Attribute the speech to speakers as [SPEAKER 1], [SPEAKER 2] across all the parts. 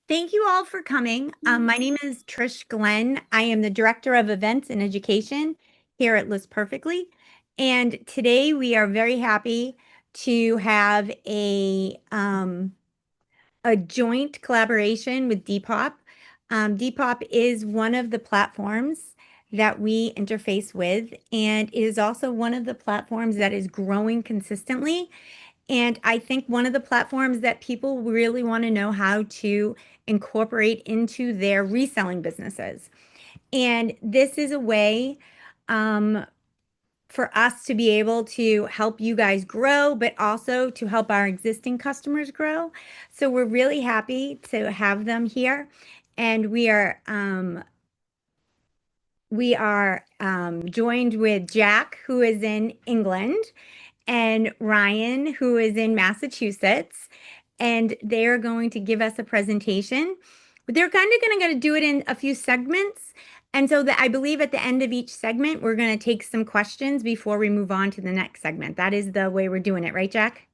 [SPEAKER 1] Thank you all for coming. My name is Trish Glenn. I am the Director of Events and Education here at List Perfectly. And today we are very happy to have a joint collaboration with Depop. Depop is one of the platforms that we interface with, and it is also one of the platforms that is growing consistently. And I think one of the platforms that people really want to know how to incorporate into their reselling businesses. And this is a way for us to be able to help you guys grow, but also to help our existing customers grow. So we're really happy to have them here. And we are joined with Jack, who is in England, and Ryan, who is in Massachusetts, and they are going to give us a presentation. But they're kind of going to do it in a few segments. And so that I believe at the end of each segment, we're going to take some questions before we move on to the next segment. That is the way we're doing it, right, Jack?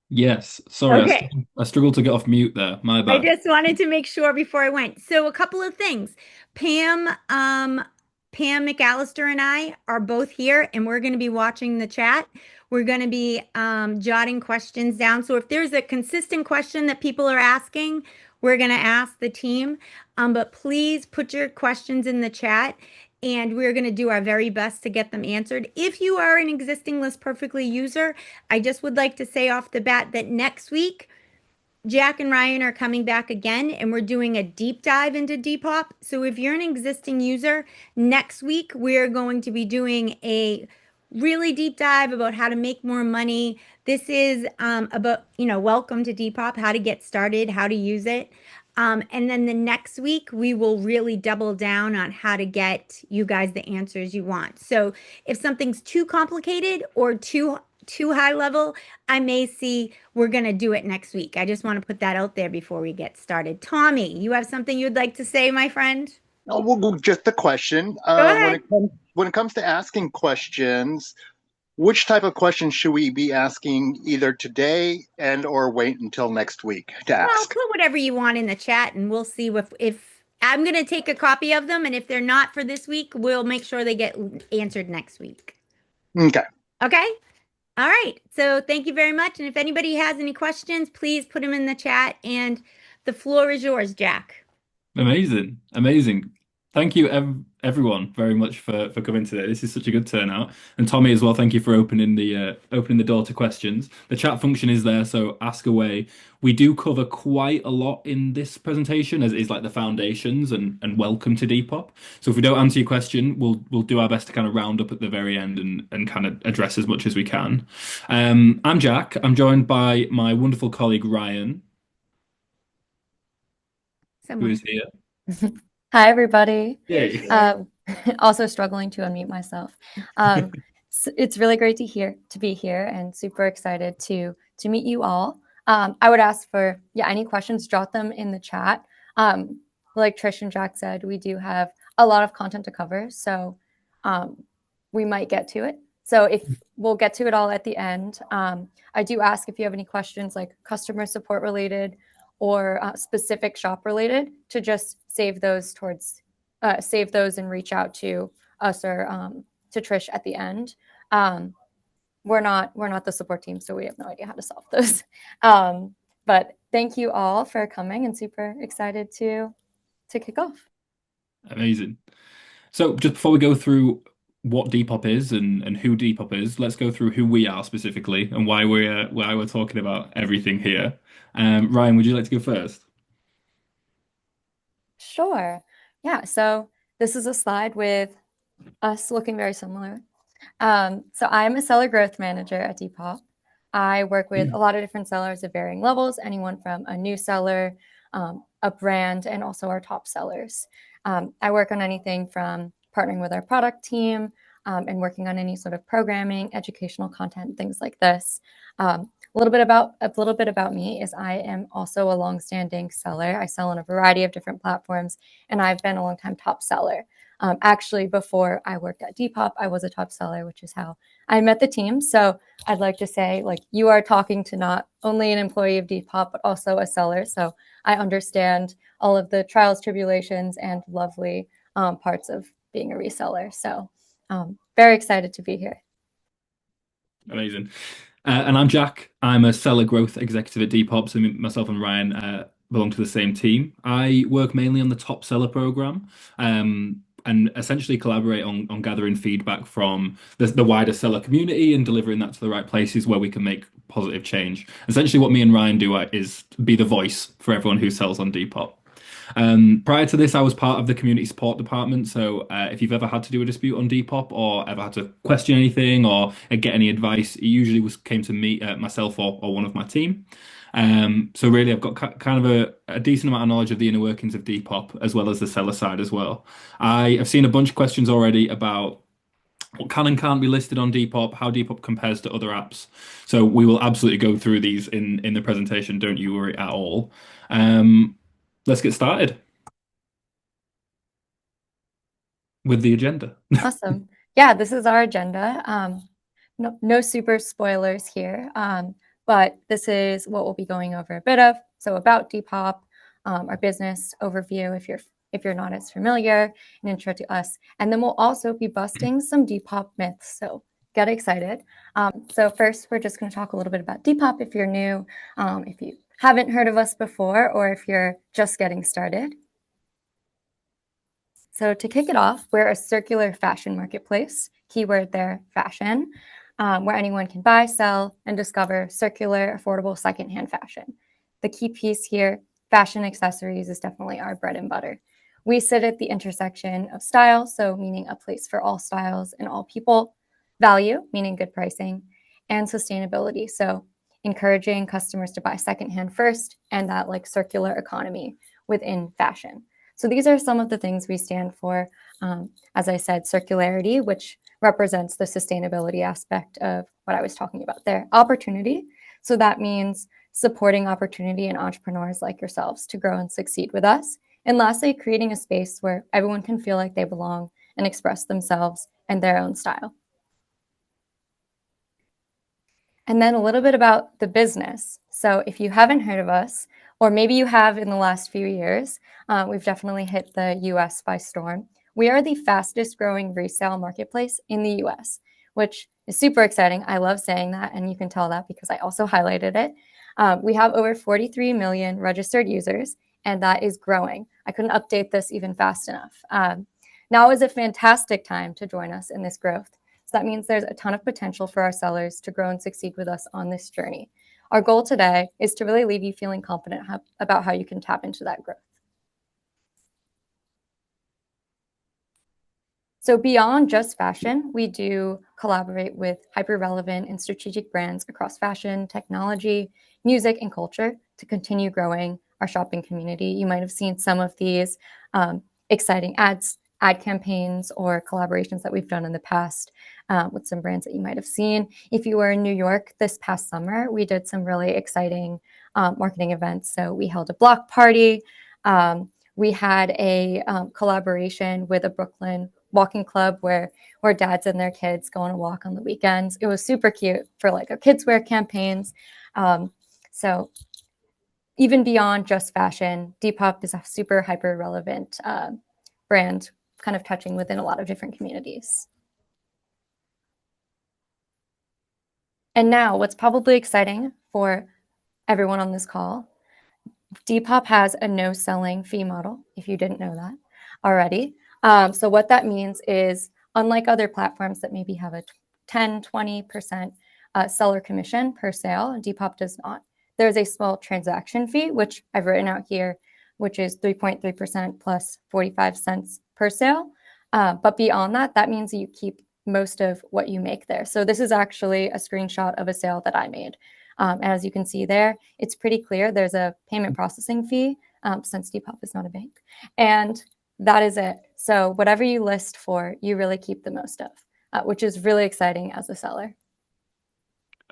[SPEAKER 2] Yes, sorry,
[SPEAKER 1] Okay.
[SPEAKER 2] I struggled to get off mute there. My
[SPEAKER 1] I
[SPEAKER 2] bad.
[SPEAKER 1] just wanted to make sure before I went. So a couple of things. Pam, um, Pam McAllister and I are both here, and we're going to be watching the chat. We're going to be jotting questions down. So if there's a consistent question that people are asking, we're going to ask the team. But please put your questions in the chat, and we're going to do our very best to get them answered. If you are an existing List Perfectly user, I just would like to say off the bat that next week, Jack and Ryan are coming back again, and we're doing a deep dive into Depop. So if you're an existing user, next week we're going to be doing a really deep dive about how to make more money. This is about, welcome to Depop, how to get started, how to use it. And then the next week, we will really double down on how to get you guys the answers you want. So if something's too complicated or too high level, I may see we're going to do it next week. I just want to put that out there before we get started. Tommy, you have something you'd like to say, my friend?
[SPEAKER 3] Oh, well, just a question.
[SPEAKER 1] Go
[SPEAKER 3] When
[SPEAKER 1] ahead.
[SPEAKER 3] it comes to asking questions, which type of questions should we be asking either today and or wait until next week to
[SPEAKER 1] Well,
[SPEAKER 3] ask?
[SPEAKER 1] put whatever you want in the chat and we'll see if I'm going to take a copy of them, and if they're not for this week, we'll make sure they get answered next week.
[SPEAKER 3] Okay.
[SPEAKER 1] Okay? All right. So thank you very much. And if anybody has any questions, please put them in the chat, and the floor is yours, Jack.
[SPEAKER 2] Amazing, amazing. Thank you, everyone, very much for coming today. This is such a good turnout, and Tommy as well. Thank you for opening the door to questions. The chat function is there, so ask away. We do cover quite a lot in this presentation, as is like the foundations and welcome to Depop. So if we don't answer your question, we'll do our best to kind of round up at the very end and kind of address as much as we can. I'm Jack. I'm joined by my wonderful colleague Ryan, who
[SPEAKER 1] Someone.
[SPEAKER 2] is here.
[SPEAKER 4] Hi, everybody.
[SPEAKER 1] There she
[SPEAKER 2] Yay.
[SPEAKER 1] is.
[SPEAKER 4] Also struggling to unmute myself. It's really great to be here and super excited to meet you all. I would ask for any questions, jot them in the chat. Like Trish and Jack said, we do have a lot of content to cover, so we might get to it. So if we'll get to it all at the end. I do ask if you have any questions like customer support related or specific shop related to just save those and reach out to us or to Trish at the end. We're not the support team, so we have no idea how to solve those. But thank you all for coming, and super excited to kick off.
[SPEAKER 2] Amazing. So just before we go through what Depop is and who Depop is, let's go through who we are specifically and why we're talking about everything here. Ryan, would you like to go first?
[SPEAKER 4] Sure. Yeah. So this is a slide with us looking very similar. So I'm a seller growth manager at Depop. I work with a lot of different sellers of varying levels, anyone from a new seller, a brand, and also our top sellers. I work on anything from partnering with our product team and working on any sort of programming, educational content, things like this. A little bit about me is I am also a longstanding seller. I sell on a variety of different platforms, and I've been a longtime top seller. Actually, before I worked at Depop, I was a top seller, which is how I met the team. So I'd like to say, like, you are talking to not only an employee of Depop, but also a seller. So I understand all of the trials, tribulations, and lovely parts of being a reseller. So very excited to be here.
[SPEAKER 2] Amazing. And I'm Jack. I'm a seller growth executive at Depop. So myself and Ryan belong to the same team. I work mainly on the top seller program, and essentially collaborate on gathering feedback from the wider seller community and delivering that to the right places where we can make positive change. Essentially, what me and Ryan do is be the voice for everyone who sells on Depop. Prior to this, I was part of the community support department. So if you've ever had to do a dispute on Depop or ever had to question anything or get any advice, it usually came to me, myself or one of my team. So really, I've got kind of a decent amount of knowledge of the inner workings of Depop as well as the seller side as well. I have seen a bunch of questions already about what can and can't be listed on Depop, how Depop compares to other apps. So we will absolutely go through these in the presentation. Don't you worry at all. Let's get started with the agenda.
[SPEAKER 4] Awesome. Yeah, this is our agenda. No super spoilers here, but this is what we'll be going over a bit of. So about Depop, our business overview, if you're not as familiar, an intro to us, and then we'll also be busting some Depop myths. So get excited. So first, we're just going to talk a little bit about Depop if you're new, if you haven't heard of us before, or if you're just getting started. So to kick it off, we're a circular fashion marketplace, keyword there, fashion, where anyone can buy, sell, and discover circular, affordable secondhand fashion. The key piece here, fashion accessories, is definitely our bread and butter. We sit at the intersection of style, so meaning a place for all styles and all people, value, meaning good pricing, and sustainability, so encouraging customers to buy secondhand first, and that like circular economy within fashion. So these are some of the things we stand for. As I said, circularity, which represents the sustainability aspect of what I was talking about there. Opportunity. So that means supporting opportunity and entrepreneurs like yourselves to grow and succeed with us. And lastly, creating a space where everyone can feel like they belong and express themselves in their own style. And then a little bit about the business. So if you haven't heard of us, or maybe you have in the last few years, we've definitely hit the US by storm. We are the fastest growing resale marketplace in the US, which is super exciting. I love saying that, and you can tell that because I also highlighted it. We have over 43 million registered users, and that is growing. I couldn't update this even fast enough. Now is a fantastic time to join us in this growth. So that means there's a ton of potential for our sellers to grow and succeed with us on this journey. Our goal today is to really leave you feeling confident about how you can tap into that growth. So beyond just fashion, we do collaborate with hyper-relevant and strategic brands across fashion, technology, music, and culture to continue growing our shopping community. You might have seen some of these exciting ad campaigns or collaborations that we've done in the past with some brands that you might have seen. If you were in New York this past summer, we did some really exciting marketing events. So we held a block party. We had a collaboration with a Brooklyn walking club where dads and their kids go on a walk on the weekends. It was super cute for like our kids wear campaigns. So even beyond just fashion, Depop is a super hyper relevant brand, kind of touching within a lot of different communities. And now what's probably exciting for everyone on this call, Depop has a no selling fee model, if you didn't know that already. So what that means is, unlike other platforms that maybe have a 10, 20% seller commission per sale, Depop does not. There's a small transaction fee, which I've written out here, which is 3.3% plus 45 cents per sale. But beyond that, that means you keep most of what you make there. So this is actually a screenshot of a sale that I made. As you can see there, it's pretty clear there's a payment processing fee since Depop is not a bank. And that is it. So whatever you list for, you really keep the most of, which is really exciting as a seller.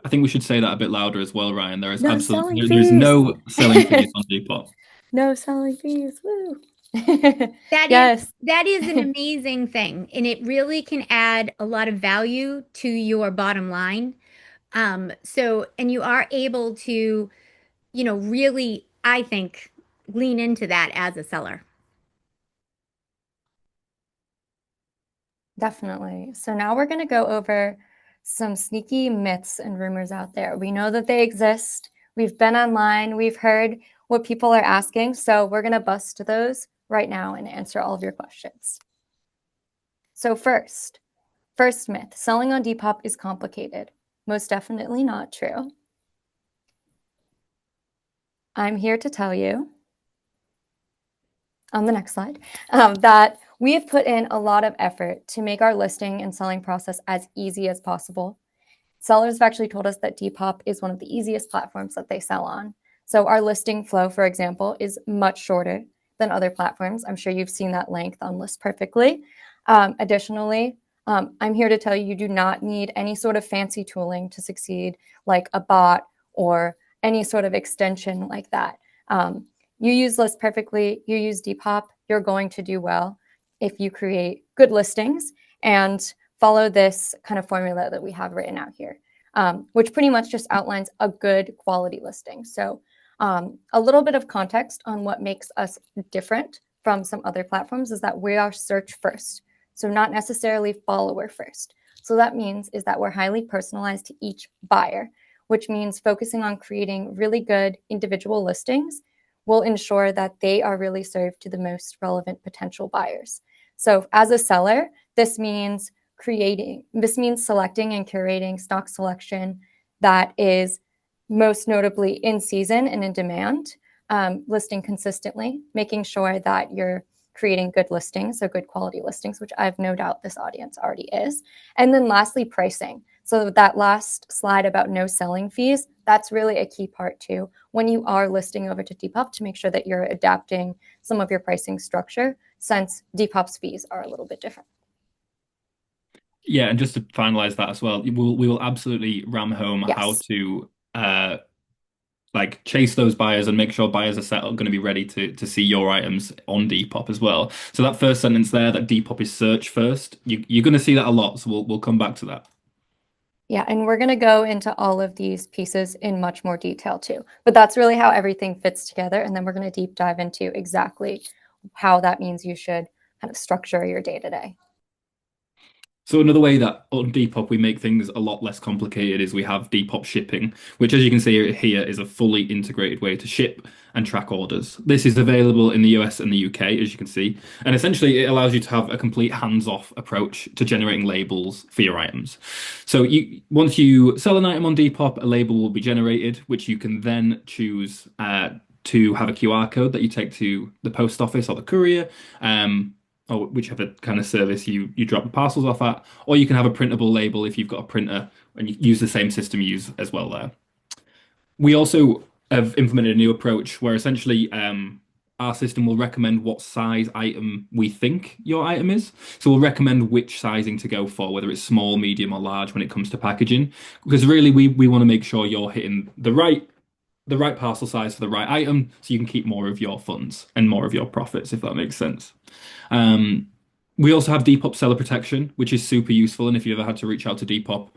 [SPEAKER 2] I think we should say that a bit louder as well, Ryan. There is
[SPEAKER 4] No
[SPEAKER 2] absolutely
[SPEAKER 4] selling
[SPEAKER 2] there's
[SPEAKER 4] fees.
[SPEAKER 2] no selling fees on Depop.
[SPEAKER 4] No selling fees. Woo.
[SPEAKER 1] That is
[SPEAKER 4] Yes.
[SPEAKER 1] that is an amazing thing, and it really can add a lot of value to your bottom line. And you are able to, really, I think, lean into that as a seller.
[SPEAKER 4] Definitely. So now we're going to go over some sneaky myths and rumors out there. We know that they exist. We've been online. We've heard what people are asking. So we're going to bust those right now and answer all of your questions. So first myth, selling on Depop is complicated. Most definitely not true. I'm here to tell you on the next slide that we have put in a lot of effort to make our listing and selling process as easy as possible. Sellers have actually told us that Depop is one of the easiest platforms that they sell on. So our listing flow, for example, is much shorter than other platforms. I'm sure you've seen that length on List Perfectly. Additionally, I'm here to tell you, you do not need any sort of fancy tooling to succeed, like a bot or any sort of extension like that. You use List Perfectly, you use Depop, you're going to do well if you create good listings and follow this kind of formula that we have written out here, which pretty much just outlines a good quality listing. So a little bit of context on what makes us different from some other platforms is that we are search first, so not necessarily follower first. So that means is that we're highly personalized to each buyer, which means focusing on creating really good individual listings will ensure that they are really served to the most relevant potential buyers. So as a seller, this means selecting and curating stock selection that is most notably in season and in demand, listing consistently, making sure that you're creating good listings, so good quality listings, which I've no doubt this audience already is. And then lastly, pricing. So that last slide about no selling fees, that's really a key part too. When you are listing over to Depop, to make sure that you're adapting some of your pricing structure, since Depop's fees are a little bit different.
[SPEAKER 2] Yeah, and just to finalize that as well, we will absolutely ram home how
[SPEAKER 4] Yes.
[SPEAKER 2] to like chase those buyers and make sure buyers are going to be ready to see your items on Depop as well. So that first sentence there, that Depop is search first, you're going to see that a lot. So we'll come back to that.
[SPEAKER 4] Yeah, and we're going to go into all of these pieces in much more detail too. But that's really how everything fits together. And then we're going to deep dive into exactly how that means you should kind of structure your day to day.
[SPEAKER 2] So another way that on Depop we make things a lot less complicated is we have Depop shipping, which as you can see here is a fully integrated way to ship and track orders. This is available in the US and the UK, as you can see, and essentially it allows you to have a complete hands-off approach to generating labels for your items. So once you sell an item on Depop, a label will be generated, which you can then choose to have a QR code that you take to the post office or the courier. Or whichever kind of service you drop the parcels off at, or you can have a printable label if you've got a printer and you use the same system you use as well there. We also have implemented a new approach where essentially our system will recommend what size item we think your item is. So we'll recommend which sizing to go for, whether it's small, medium, or large when it comes to packaging. Because really we want to make sure you're hitting the right parcel size for the right item so you can keep more of your funds and more of your profits, if that makes sense. We also have Depop seller protection, which is super useful. And if you ever had to reach out to Depop,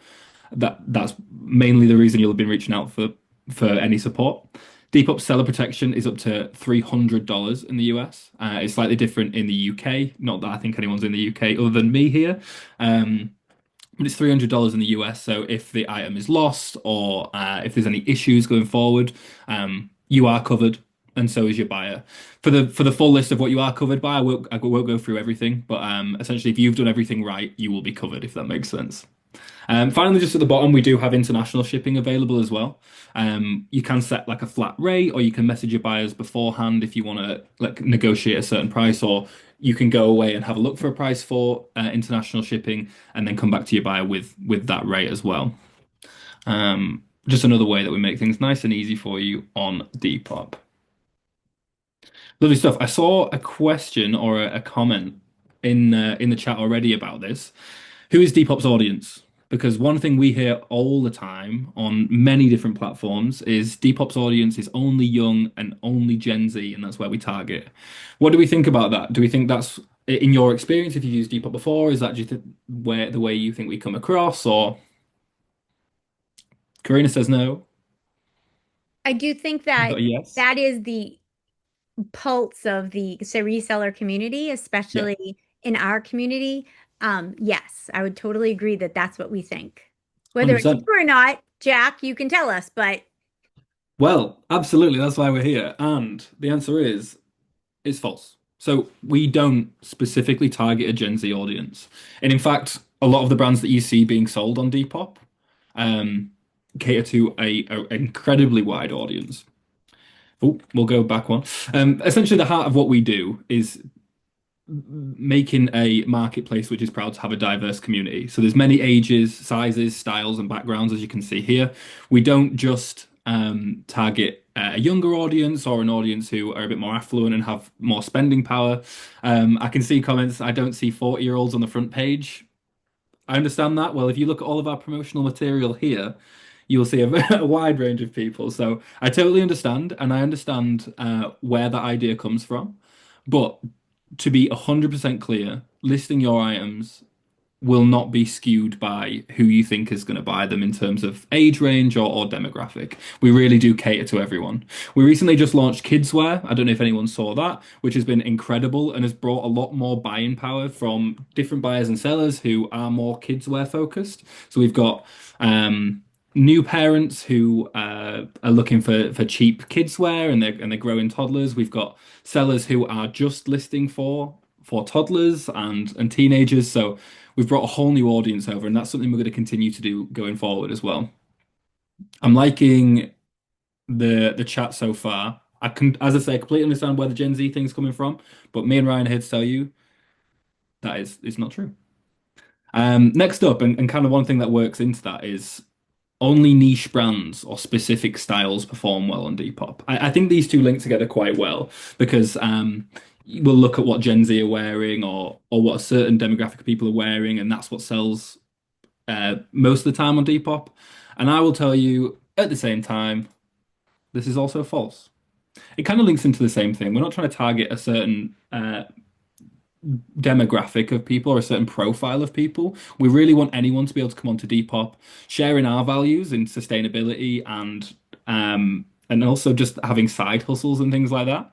[SPEAKER 2] that's mainly the reason you'll have been reaching out for any support. Depop seller protection is up to $300 in the US. It's slightly different in the UK. Not that I think anyone's in the UK other than me here. But it's $300 in the US. So if the item is lost or if there's any issues going forward, you are covered, and so is your buyer. For the full list of what you are covered by, I won't go through everything, but essentially, if you've done everything right, you will be covered, if that makes sense. Finally, just at the bottom, we do have international shipping available as well. You can set like a flat rate, or you can message your buyers beforehand if you want to like negotiate a certain price, or you can go away and have a look for a price for international shipping, and then come back to your buyer with that rate as well. Just another way that we make things nice and easy for you on Depop. Lovely stuff. I saw a question or a comment in the chat already about this. Who is Depop's audience? Because one thing we hear all the time on many different platforms is Depop's audience is only young and only Gen Z, and that's where we target. What do we think about that? Do we think that's in your experience, if you've used Depop before, is that just the way you think we come across? Or Karina says no.
[SPEAKER 1] I do think
[SPEAKER 2] You've
[SPEAKER 1] that
[SPEAKER 2] got a yes.
[SPEAKER 1] that is the pulse of the reseller community,
[SPEAKER 2] Yeah,
[SPEAKER 1] especially in our community. Yes, I would totally agree that that's what we think. Whether it's
[SPEAKER 2] 100%.
[SPEAKER 1] true or not, Jack, you can tell us, but
[SPEAKER 2] Well, absolutely. That's why we're here. And the answer is it's false. So we don't specifically target a Gen Z audience. And in fact, a lot of the brands that you see being sold on Depop um, cater to a incredibly wide audience. Oh, we'll go back one. Essentially, the heart of what we do is making a marketplace which is proud to have a diverse community. So there's many ages, sizes, styles, and backgrounds, as you can see here. We don't just target a younger audience or an audience who are a bit more affluent and have more spending power. I can see comments, I don't see 40-year-olds on the front page. I understand that. Well, if you look at all of our promotional material here, you'll see a wide range of people. So I totally understand, and I understand where that idea comes from. But to be 100% clear, listing your items will not be skewed by who you think is going to buy them in terms of age range or demographic. We really do cater to everyone. We recently just launched kidswear. I don't know if anyone saw that, which has been incredible and has brought a lot more buying power from different buyers and sellers who are more kidswear focused. So we've got new parents who are looking for cheap kidswear and they're growing toddlers. We've got sellers who are just listing for toddlers and teenagers. So we've brought a whole new audience over, and that's something we're going to continue to do going forward as well. I'm liking the chat so far. I can, as I say, completely understand where the Gen Z thing's coming from, but me and Ryan are here to tell you that is it's not true. Next up, and kind of one thing that works into that is only niche brands or specific styles perform well on Depop. I think these two link together quite well because we'll look at what Gen Z are wearing or what a certain demographic of people are wearing, and that's what sells most of the time on Depop. And I will tell you at the same time, this is also false. It kind of links into the same thing. We're not trying to target a certain demographic of people or a certain profile of people. We really want anyone to be able to come onto Depop, sharing our values in sustainability and also just having side hustles and things like that.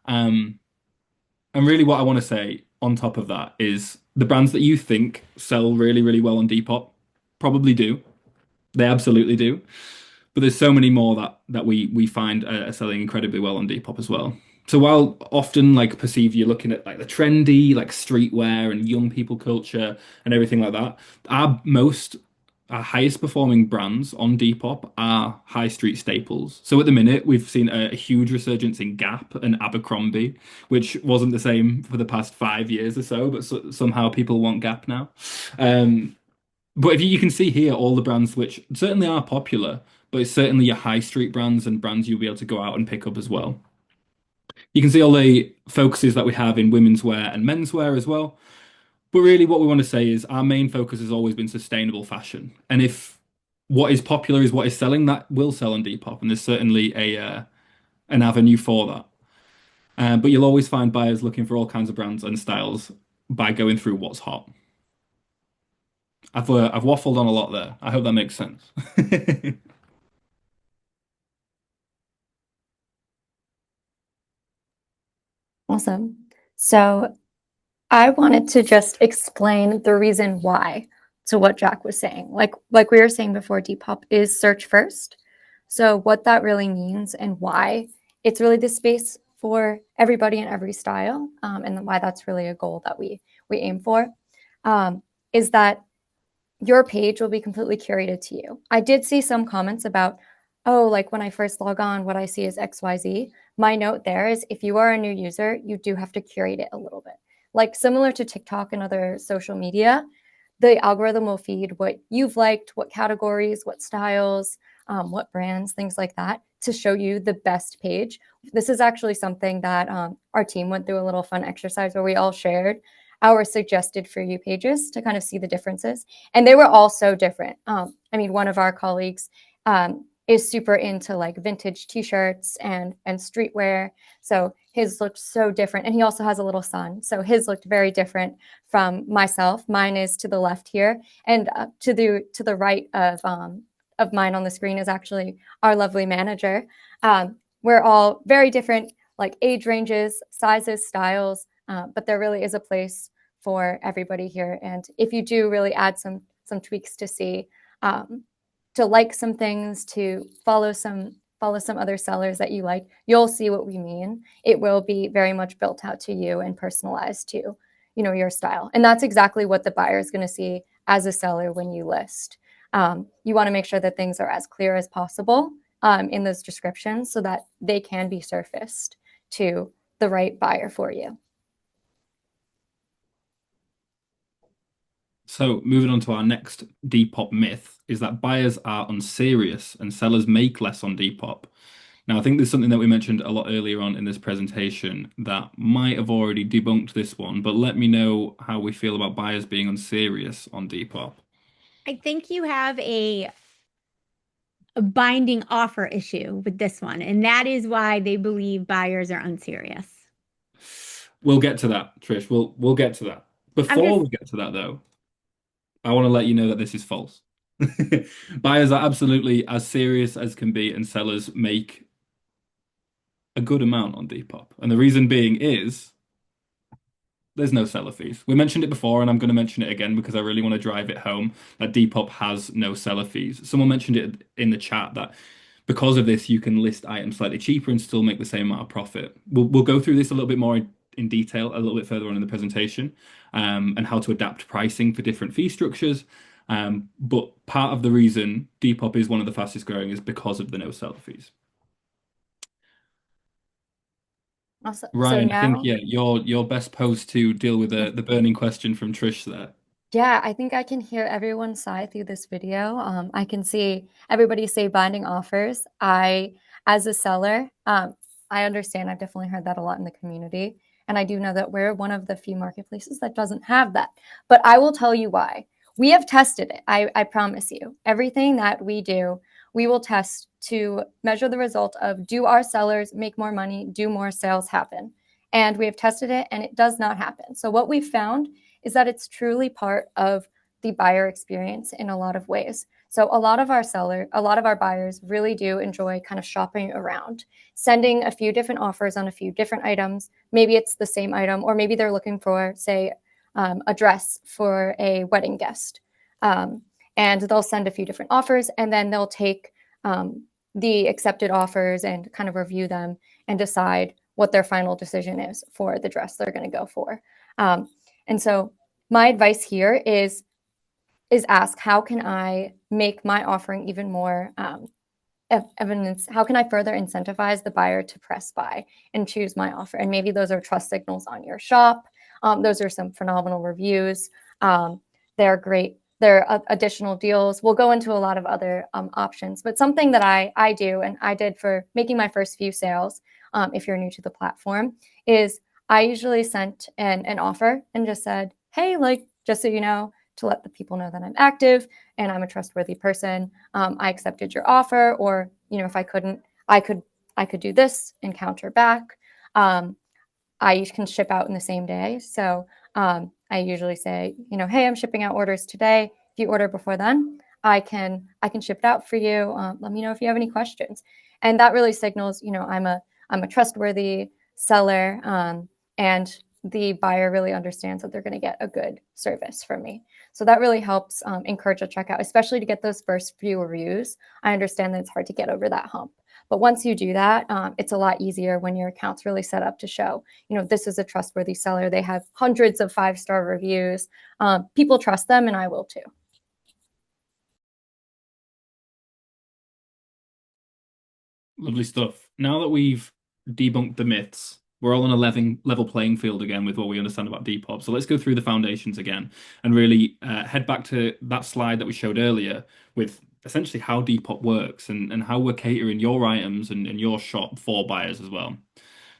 [SPEAKER 2] And really what I want to say on top of that is the brands that you think sell really, really well on Depop probably do. They absolutely do. But there's so many more that we find are selling incredibly well on Depop as well. So while often like perceived you're looking at like the trendy, like streetwear and young people culture and everything like that, our highest performing brands on Depop are high street staples. So at the minute, we've seen a huge resurgence in Gap and Abercrombie, which wasn't the same for the past 5 years or so, but somehow people want Gap now. But if you can see here all the brands which certainly are popular, but it's certainly your high street brands and brands you'll be able to go out and pick up as well. You can see all the focuses that we have in women's wear and menswear as well. But really what we want to say is our main focus has always been sustainable fashion. And if what is popular is what is selling, that will sell on Depop. And there's certainly an avenue for that. But you'll always find buyers looking for all kinds of brands and styles by going through what's hot. I've waffled on a lot there. I hope that makes sense.
[SPEAKER 4] Awesome. So I wanted to just explain the reason why to what Jack was saying. Like we were saying before, Depop is search first. So what that really means and why it's really the space for everybody in every style, and why that's really a goal that we aim for, is that your page will be completely curated to you. I did see some comments about, oh, like when I first log on, what I see is XYZ. My note there is if you are a new user, you do have to curate it a little bit. Like similar to TikTok and other social media, the algorithm will feed what you've liked, what categories, what styles, what brands, things like that, to show you the best page. This is actually something that our team went through a little fun exercise where we all shared our suggested for you pages to kind of see the differences. And they were all so different. I mean, one of our colleagues is super into like vintage t-shirts and streetwear. So his looked so different. And he also has a little son. So his looked very different from myself. Mine is to the left here. And to the right of mine on the screen is actually our lovely manager. We're all very different, like age ranges, sizes, styles, but there really is a place for everybody here. And if you do really add some tweaks to see, to like some things, to follow some other sellers that you like, you'll see what we mean. It will be very much built out to you and personalized to, you know, your style. And that's exactly what the buyer is going to see as a seller when you list. You want to make sure that things are as clear as possible in those descriptions so that they can be surfaced to the right buyer for you.
[SPEAKER 2] So moving on to our next Depop myth is that buyers are unserious and sellers make less on Depop. Now, I think there's something that we mentioned a lot earlier on in this presentation that might have already debunked this one, but let me know how we feel about buyers being unserious on Depop.
[SPEAKER 1] I think you have a binding offer issue with this one, and that is why they believe buyers are unserious.
[SPEAKER 2] We'll get to that, Trish. We'll get to that. Before we get to that, though, I want to let you know that this is false. Buyers are absolutely as serious as can be, and sellers make a good amount on Depop. And the reason being is there's no seller fees. We mentioned it before, and I'm going to mention it again because I really want to drive it home that Depop has no seller fees. Someone mentioned it in the chat that because of this, you can list items slightly cheaper and still make the same amount of profit. We'll go through this a little bit more in detail a little bit further on in the presentation, and how to adapt pricing for different fee structures. But part of the reason Depop is one of the fastest growing is because of the no seller fees.
[SPEAKER 4] Awesome.
[SPEAKER 2] Ryan,
[SPEAKER 4] So now,
[SPEAKER 2] I think you're best posed to deal with the burning question from Trish there.
[SPEAKER 4] yeah, I think I can hear everyone sigh through this video. I can see everybody say binding offers. As a seller, I understand. I've definitely heard that a lot in the community. And I do know that we're one of the few marketplaces that doesn't have that. But I will tell you why. We have tested it. I promise you. Everything that we do, we will test to measure the result of, do our sellers make more money? Do more sales happen? And we have tested it, and it does not happen. So what we've found is that it's truly part of the buyer experience in a lot of ways. So a lot of our buyers really do enjoy kind of shopping around, sending a few different offers on a few different items. Maybe it's the same item, or maybe they're looking for, say, a dress for a wedding guest. And they'll send a few different offers, and then they'll take the accepted offers and kind of review them and decide what their final decision is for the dress they're going to go for. And so my advice here is ask, how can I make my offering even more evidence? How can I further incentivize the buyer to press buy and choose my offer? And maybe those are trust signals on your shop. Those are some phenomenal reviews. They're great. There are additional deals. We'll go into a lot of other options, but something that I do, and I did for making my first few sales, if you're new to the platform, is I usually sent an offer and just said, hey, like, just so you know, to let the people know that I'm active and I'm a trustworthy person. I accepted your offer, or, you know, if I couldn't, I could do this and counter back. I can ship out in the same day. So I usually say, you know, hey, I'm shipping out orders today. If you order before then, I can ship it out for you. Let me know if you have any questions. And that really signals, you know, I'm a trustworthy seller, and the buyer really understands that they're going to get a good service from me. So that really helps encourage a checkout, especially to get those first few reviews. I understand that it's hard to get over that hump. But once you do that, it's a lot easier when your account's really set up to show, you know, this is a trustworthy seller. They have hundreds of 5-star reviews. People trust them, and I will too.
[SPEAKER 2] Lovely stuff. Now that we've debunked the myths, we're all on a level playing field again with what we understand about Depop. So let's go through the foundations again and really head back to that slide that we showed earlier with essentially how Depop works and how we're catering your items and your shop for buyers as well.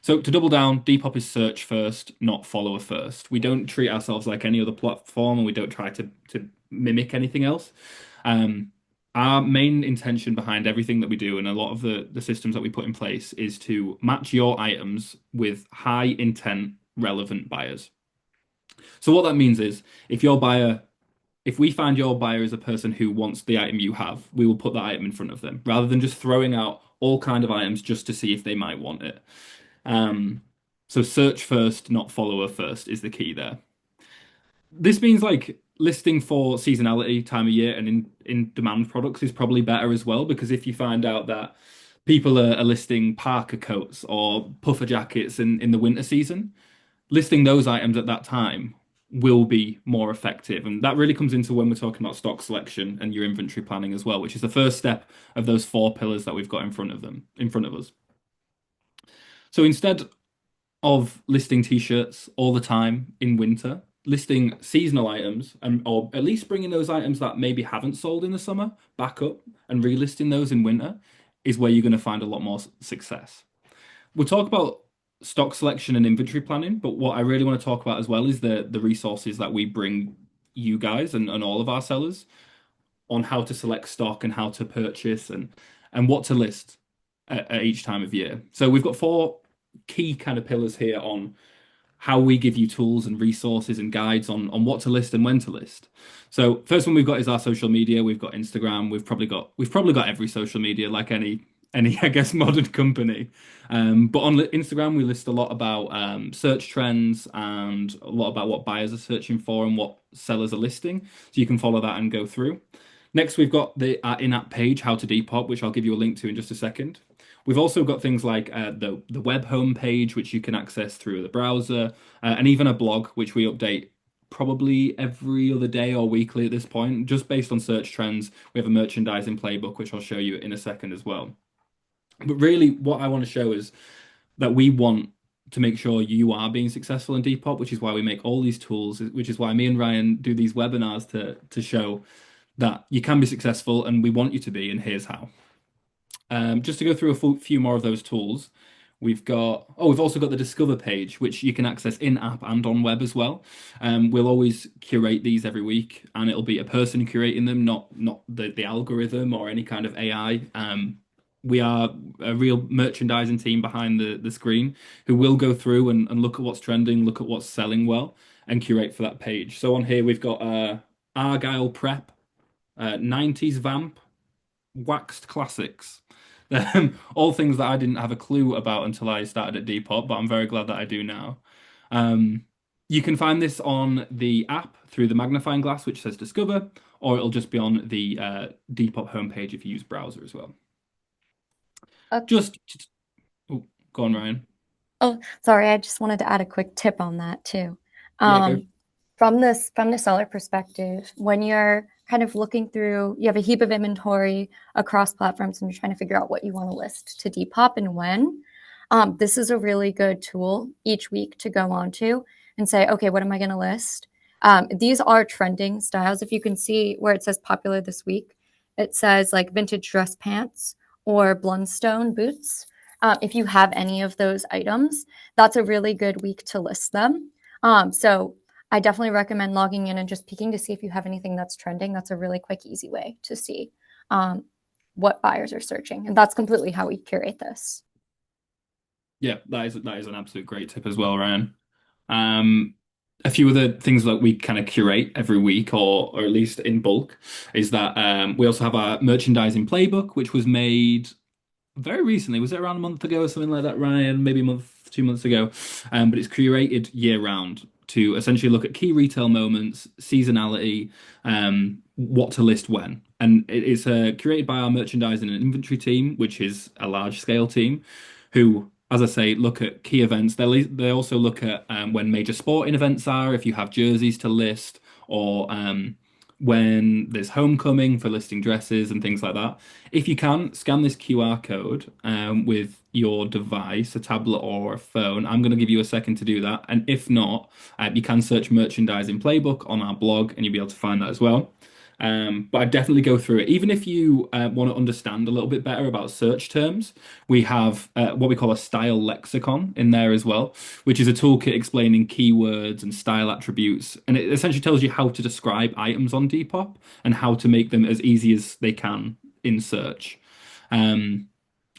[SPEAKER 2] So to double down, Depop is search first, not follower first. We don't treat ourselves like any other platform, and we don't try to mimic anything else. Um, our main intention behind everything that we do and a lot of the systems that we put in place is to match your items with high intent, relevant buyers. So what that means is if we find your buyer is a person who wants the item you have, we will put that item in front of them rather than just throwing out all kind of items just to see if they might want it. So search first, not follower first is the key there. This means like listing for seasonality, time of year, and in demand products is probably better as well because if you find out that people are listing parka coats or puffer jackets in the winter season, listing those items at that time will be more effective. And that really comes into when we're talking about stock selection and your inventory planning as well, which is the first step of those 4 pillars that we've got in front of us. So instead of listing t-shirts all the time in winter, listing seasonal items or at least bringing those items that maybe haven't sold in the summer back up and relisting those in winter is where you're going to find a lot more success. We'll talk about stock selection and inventory planning, but what I really want to talk about as well is the resources that we bring you guys and all of our sellers on how to select stock and how to purchase and what to list at each time of year. So we've got 4 key kind of pillars here on how we give you tools and resources and guides on what to list and when to list. So first one we've got is our social media. We've got Instagram. We've probably got every social media like any I guess modern company. But on Instagram we list a lot about search trends and a lot about what buyers are searching for and what sellers are listing. So you can follow that and go through. Next we've got the in-app page, How to Depop, which I'll give you a link to in just a second. We've also got things like the web home page, which you can access through the browser, and even a blog, which we update probably every other day or weekly at this point, just based on search trends. We have a merchandising playbook, which I'll show you in a second as well. But really, what I want to show is that we want to make sure you are being successful in Depop, which is why we make all these tools, which is why me and Ryan do these webinars to show that you can be successful and we want you to be, and here's how. Just to go through a few more of those tools, we've also got the Discover page, which you can access in-app and on web as well. We'll always curate these every week, and it'll be a person curating them, not the algorithm or any kind of AI. We are a real merchandising team behind the screen who will go through and look at what's trending, look at what's selling well, and curate for that page. So on here we've got Argyle Prep, 90s Vamp, Waxed Classics. All things that I didn't have a clue about until I started at Depop, but I'm very glad that I do now. You can find this on the app through the magnifying glass, which says Discover, or it'll just be on the Depop homepage if you use browser as well.
[SPEAKER 4] Okay.
[SPEAKER 2] Oh, go on, Ryan.
[SPEAKER 4] Oh, sorry. I just wanted to add a quick tip on that too.
[SPEAKER 2] Yeah,
[SPEAKER 4] From the seller perspective, when you're kind of looking through, you have a heap of inventory across platforms and you're trying to figure out what you want to list to Depop and when. This is a really good tool each week to go on to and say, okay, what am I going to list? These are trending styles. If you can see where it says popular this week, it says like vintage dress pants or Blundstone boots. If you have any of those items, that's a really good week to list them. So I definitely recommend logging in and just peeking to see if you have anything that's trending. That's a really quick, easy way to see what buyers are searching. And that's completely how we curate this.
[SPEAKER 2] Yeah, that is an absolute great tip as well, Ryan. A few other things that we kind of curate every week or at least in bulk is that we also have our merchandising playbook, which was made very recently. Was it around a month ago or something like that, Ryan? Maybe a month, 2 months ago. But it's curated year round to essentially look at key retail moments, seasonality, what to list when. And it's curated by our merchandising and inventory team, which is a large scale team, who, as I say, look at key events. They also look at when major sporting events are, if you have jerseys to list, or when there's homecoming for listing dresses and things like that. If you can, scan this QR code with your device, a tablet or a phone. I'm going to give you a second to do that. And if not, you can search merchandising playbook on our blog and you'll be able to find that as well. But I definitely go through it. Even if you want to understand a little bit better about search terms, we have what we call a style lexicon in there as well, which is a toolkit explaining keywords and style attributes. And it essentially tells you how to describe items on Depop and how to make them as easy as they can in search, um,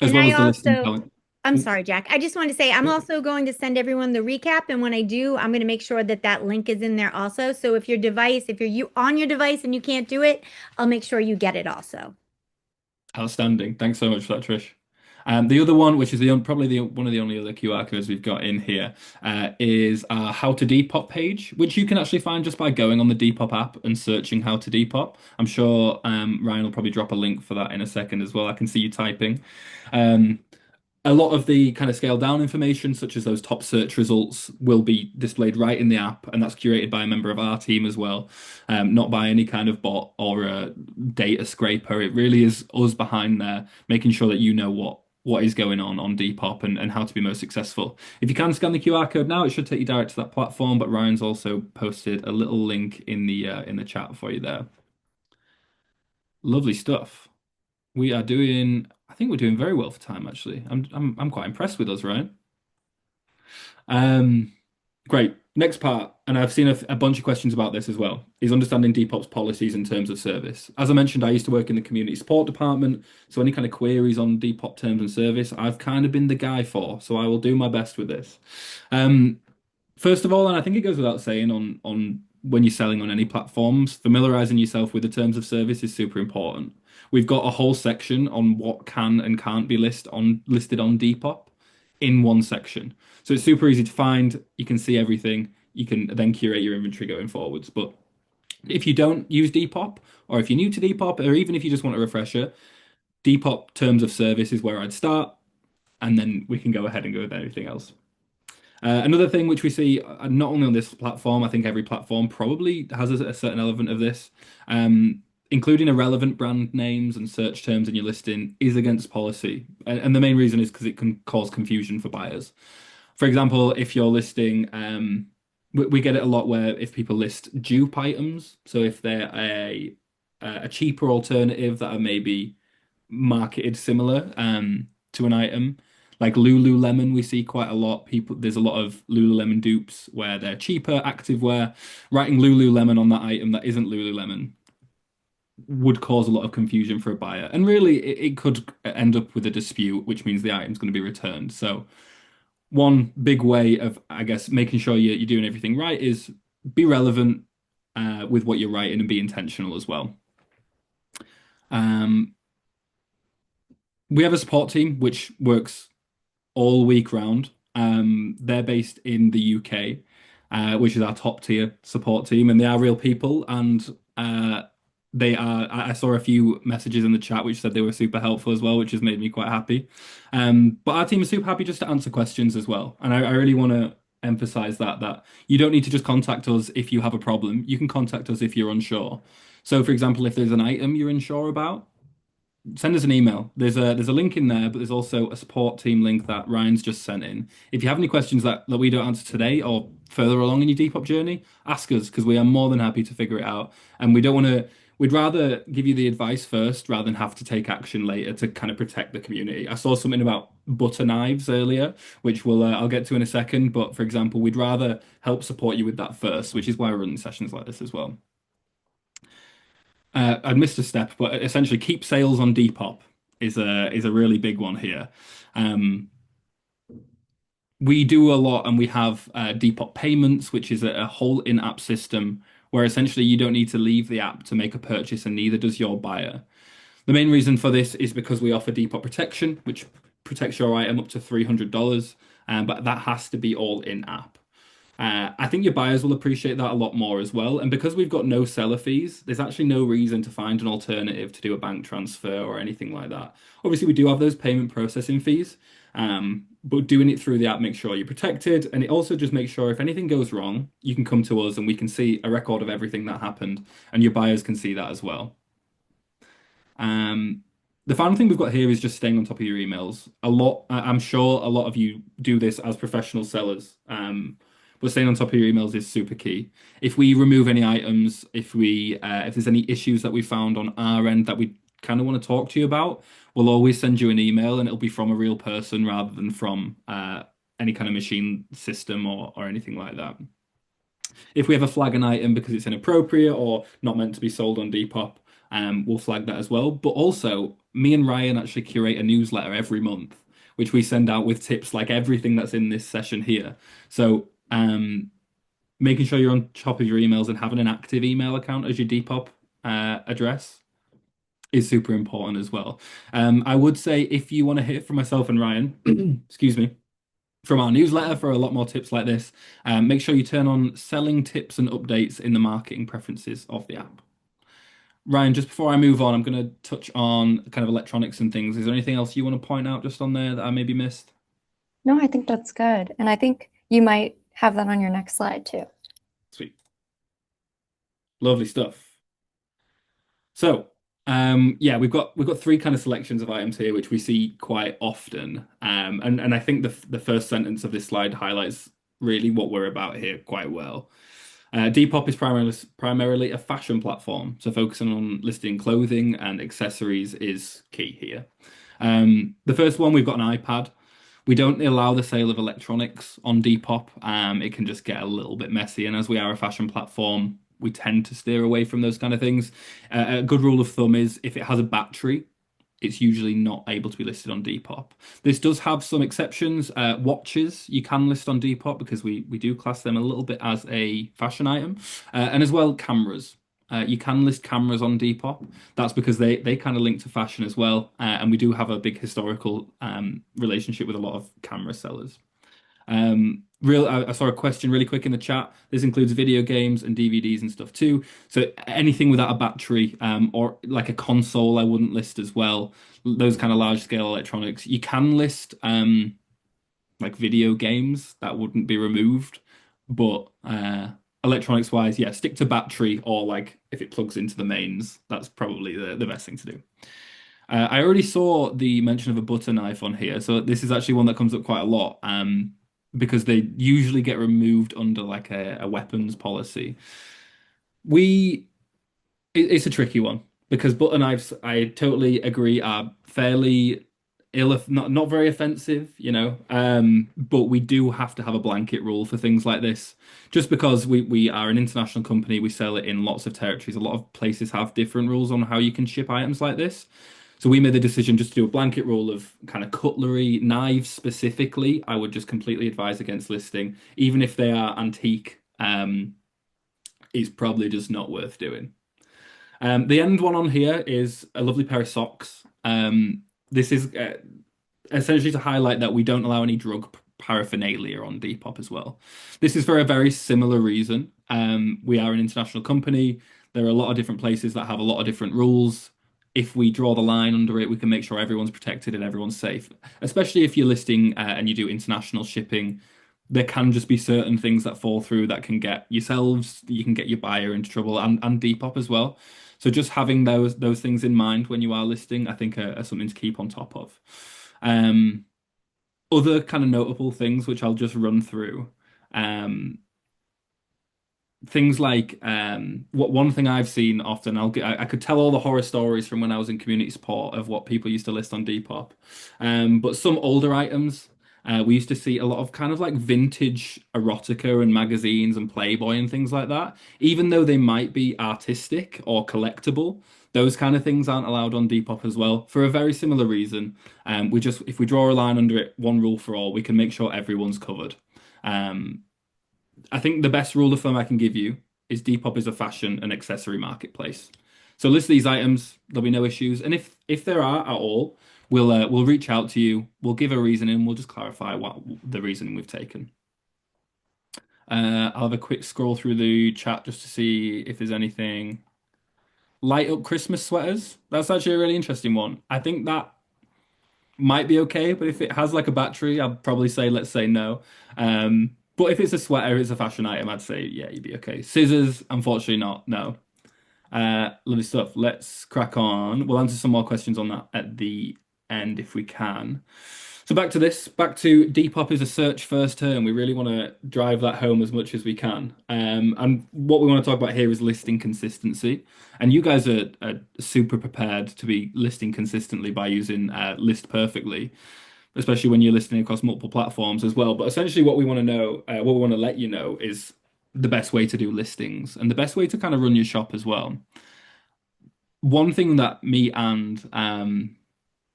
[SPEAKER 2] as
[SPEAKER 1] And
[SPEAKER 2] well
[SPEAKER 1] I
[SPEAKER 2] as the listing.
[SPEAKER 1] also, I'm sorry, Jack. I just wanted to say I'm also going to send everyone the recap. And when I do, I'm going to make sure that that link is in there also. So if your device, if you're on your device and you can't do it, I'll make sure you get it also.
[SPEAKER 2] Outstanding. Thanks so much for that, Trish. The other one, which is probably one of the only other QR codes we've got in here, is our How to Depop page, which you can actually find just by going on the Depop app and searching How to Depop. I'm sure Ryan will probably drop a link for that in a second as well. I can see you typing. Um, a lot of the kind of scaled down information, such as those top search results, will be displayed right in the app, and that's curated by a member of our team as well, not by any kind of bot or a data scraper. It really is us behind there, making sure that you know what is going on Depop and how to be most successful. If you can scan the QR code now, it should take you direct to that platform. But Ryan's also posted a little link in the chat for you there. Lovely stuff. We are doing, I think we're doing very well for time, actually. I'm quite impressed with us, right? Um, great. Next part, and I've seen a bunch of questions about this as well, is understanding Depop's policies in terms of service. As I mentioned, I used to work in the community support department, so any kind of queries on Depop terms and service, I've kind of been the guy for, so I will do my best with this. First of all, and I think it goes without saying on when you're selling on any platforms, familiarizing yourself with the terms of service is super important. We've got a whole section on what can and can't be listed on Depop in one section. So it's super easy to find. You can see everything. You can then curate your inventory going forwards. But if you don't use Depop, or if you're new to Depop, or even if you just want a refresher, Depop terms of service is where I'd start, and then we can go ahead and go with anything else. Another thing which we see not only on this platform, I think every platform probably has a certain element of this, including irrelevant brand names and search terms in your listing is against policy. And the main reason is because it can cause confusion for buyers. For example, if you're listing, we get it a lot where if people list dupe items, so if they're a cheaper alternative that are maybe marketed similar to an item. Like Lululemon, we see quite a lot. There's a lot of Lululemon dupes where they're cheaper activewear. Writing Lululemon on that item that isn't Lululemon would cause a lot of confusion for a buyer. And really, it could end up with a dispute, which means the item's going to be returned. So one big way of, I guess, making sure you're doing everything right is be relevant with what you're writing and be intentional as well. We have a support team which works all week round. They're based in the UK, which is our top tier support team, and they are real people. And they are. I saw a few messages in the chat which said they were super helpful as well, which has made me quite happy. But our team is super happy just to answer questions as well, and I really want to emphasize that you don't need to just contact us if you have a problem. You can contact us if you're unsure. So, for example, if there's an item you're unsure about, send us an email. There's a link in there, but there's also a support team link that Ryan's just sent in. If you have any questions that we don't answer today or further along in your Depop journey, ask us because we are more than happy to figure it out. And we'd rather give you the advice first rather than have to take action later to kind of protect the community. I saw something about butter knives earlier, which I'll get to in a second. But for example, we'd rather help support you with that first, which is why we're running sessions like this as well. I missed a step, but essentially, keep sales on Depop is a really big one here. We do a lot, and we have Depop payments, which is a whole in-app system where essentially you don't need to leave the app to make a purchase, and neither does your buyer. The main reason for this is because we offer Depop protection, which protects your item up to $300, but that has to be all in-app. I think your buyers will appreciate that a lot more as well. And because we've got no seller fees, there's actually no reason to find an alternative to do a bank transfer or anything like that. Obviously, we do have those payment processing fees, but doing it through the app makes sure you're protected. And it also just makes sure if anything goes wrong, you can come to us and we can see a record of everything that happened, and your buyers can see that as well. The final thing we've got here is just staying on top of your emails. I'm sure a lot of you do this as professional sellers. but staying on top of your emails is super key. If we remove any items, if there's any issues that we found on our end that we kind of want to talk to you about, we'll always send you an email, and it'll be from a real person rather than from any kind of machine system or anything like that. If we ever flag an item because it's inappropriate or not meant to be sold on Depop, we'll flag that as well. But also, me and Ryan actually curate a newsletter every month, which we send out with tips like everything that's in this session here. So, making sure you're on top of your emails and having an active email account as your Depop address is super important as well. I would say if you want to hear from myself and Ryan, excuse me, from our newsletter for a lot more tips like this, make sure you turn on selling tips and updates in the marketing preferences of the app. Ryan, just before I move on, I'm going to touch on kind of electronics and things. Is there anything else you want to point out just on there that I maybe missed?
[SPEAKER 4] No, I think that's good. And I think you might have that on your next slide too.
[SPEAKER 2] Sweet. Lovely stuff. So, yeah, we've got three kind of selections of items here, which we see quite often. And I think the first sentence of this slide highlights really what we're about here quite well. Depop is primarily a fashion platform, so focusing on listing clothing and accessories is key here. The first one, we've got an iPad. We don't allow the sale of electronics on Depop. It can just get a little bit messy, and as we are a fashion platform, we tend to steer away from those kind of things. A good rule of thumb is if it has a battery, it's usually not able to be listed on Depop. This does have some exceptions. Watches you can list on Depop because we do class them a little bit as a fashion item. And as well, cameras. You can list cameras on Depop. That's because they kind of link to fashion as well. And we do have a big historical relationship with a lot of camera sellers. I saw a question really quick in the chat. This includes video games and DVDs and stuff too. So anything without a battery, or like a console, I wouldn't list as well. Those kind of large scale electronics. You can list like video games that wouldn't be removed, but electronics wise, yeah, stick to battery or like if it plugs into the mains, that's probably the best thing to do. I already saw the mention of a butter knife on here, so this is actually one that comes up quite a lot. Because they usually get removed under like a weapons policy. It's a tricky one because butter knives, I totally agree, are fairly not very offensive, you know. But we do have to have a blanket rule for things like this, just because we are an international company. We sell it in lots of territories. A lot of places have different rules on how you can ship items like this. So we made the decision just to do a blanket rule of kind of cutlery, knives specifically. I would just completely advise against listing, even if they are antique. It's probably just not worth doing. The end one on here is a lovely pair of socks. This is essentially to highlight that we don't allow any drug paraphernalia on Depop as well. This is for a very similar reason. We are an international company. There are a lot of different places that have a lot of different rules. If we draw the line under it, we can make sure everyone's protected and everyone's safe. Especially if you're listing and you do international shipping, there can just be certain things that fall through that can get yourselves, you can get your buyer into trouble, and Depop as well. So just having those things in mind when you are listing, I think are something to keep on top of. Other kind of notable things which I'll just run through. Things like one thing I've seen often, I could tell all the horror stories from when I was in community support of what people used to list on Depop. But some older items, we used to see a lot of kind of like vintage erotica and magazines and Playboy and things like that. Even though they might be artistic or collectible, those kind of things aren't allowed on Depop as well for a very similar reason. If we draw a line under it, one rule for all, we can make sure everyone's covered. I think the best rule of thumb I can give you is Depop is a fashion and accessory marketplace. So list these items, there'll be no issues. And if there are at all, we'll reach out to you, we'll give a reason, and we'll just clarify what the reasoning we've taken. I'll have a quick scroll through the chat just to see if there's anything. Light up Christmas sweaters. That's actually a really interesting one. I think that might be okay, but if it has like a battery, I'd probably say let's say no. But if it's a sweater, it's a fashion item, I'd say, yeah, you'd be okay. Scissors, unfortunately not, no. Lovely stuff. Let's crack on. We'll answer some more questions on that at the end if we can. So back to Depop is a search first term. We really want to drive that home as much as we can. And what we want to talk about here is listing consistency. And you guys are super prepared to be listing consistently by using List Perfectly, especially when you're listing across multiple platforms as well. But essentially what we want to know, what we want to let you know is the best way to do listings and the best way to kind of run your shop as well. One thing that me and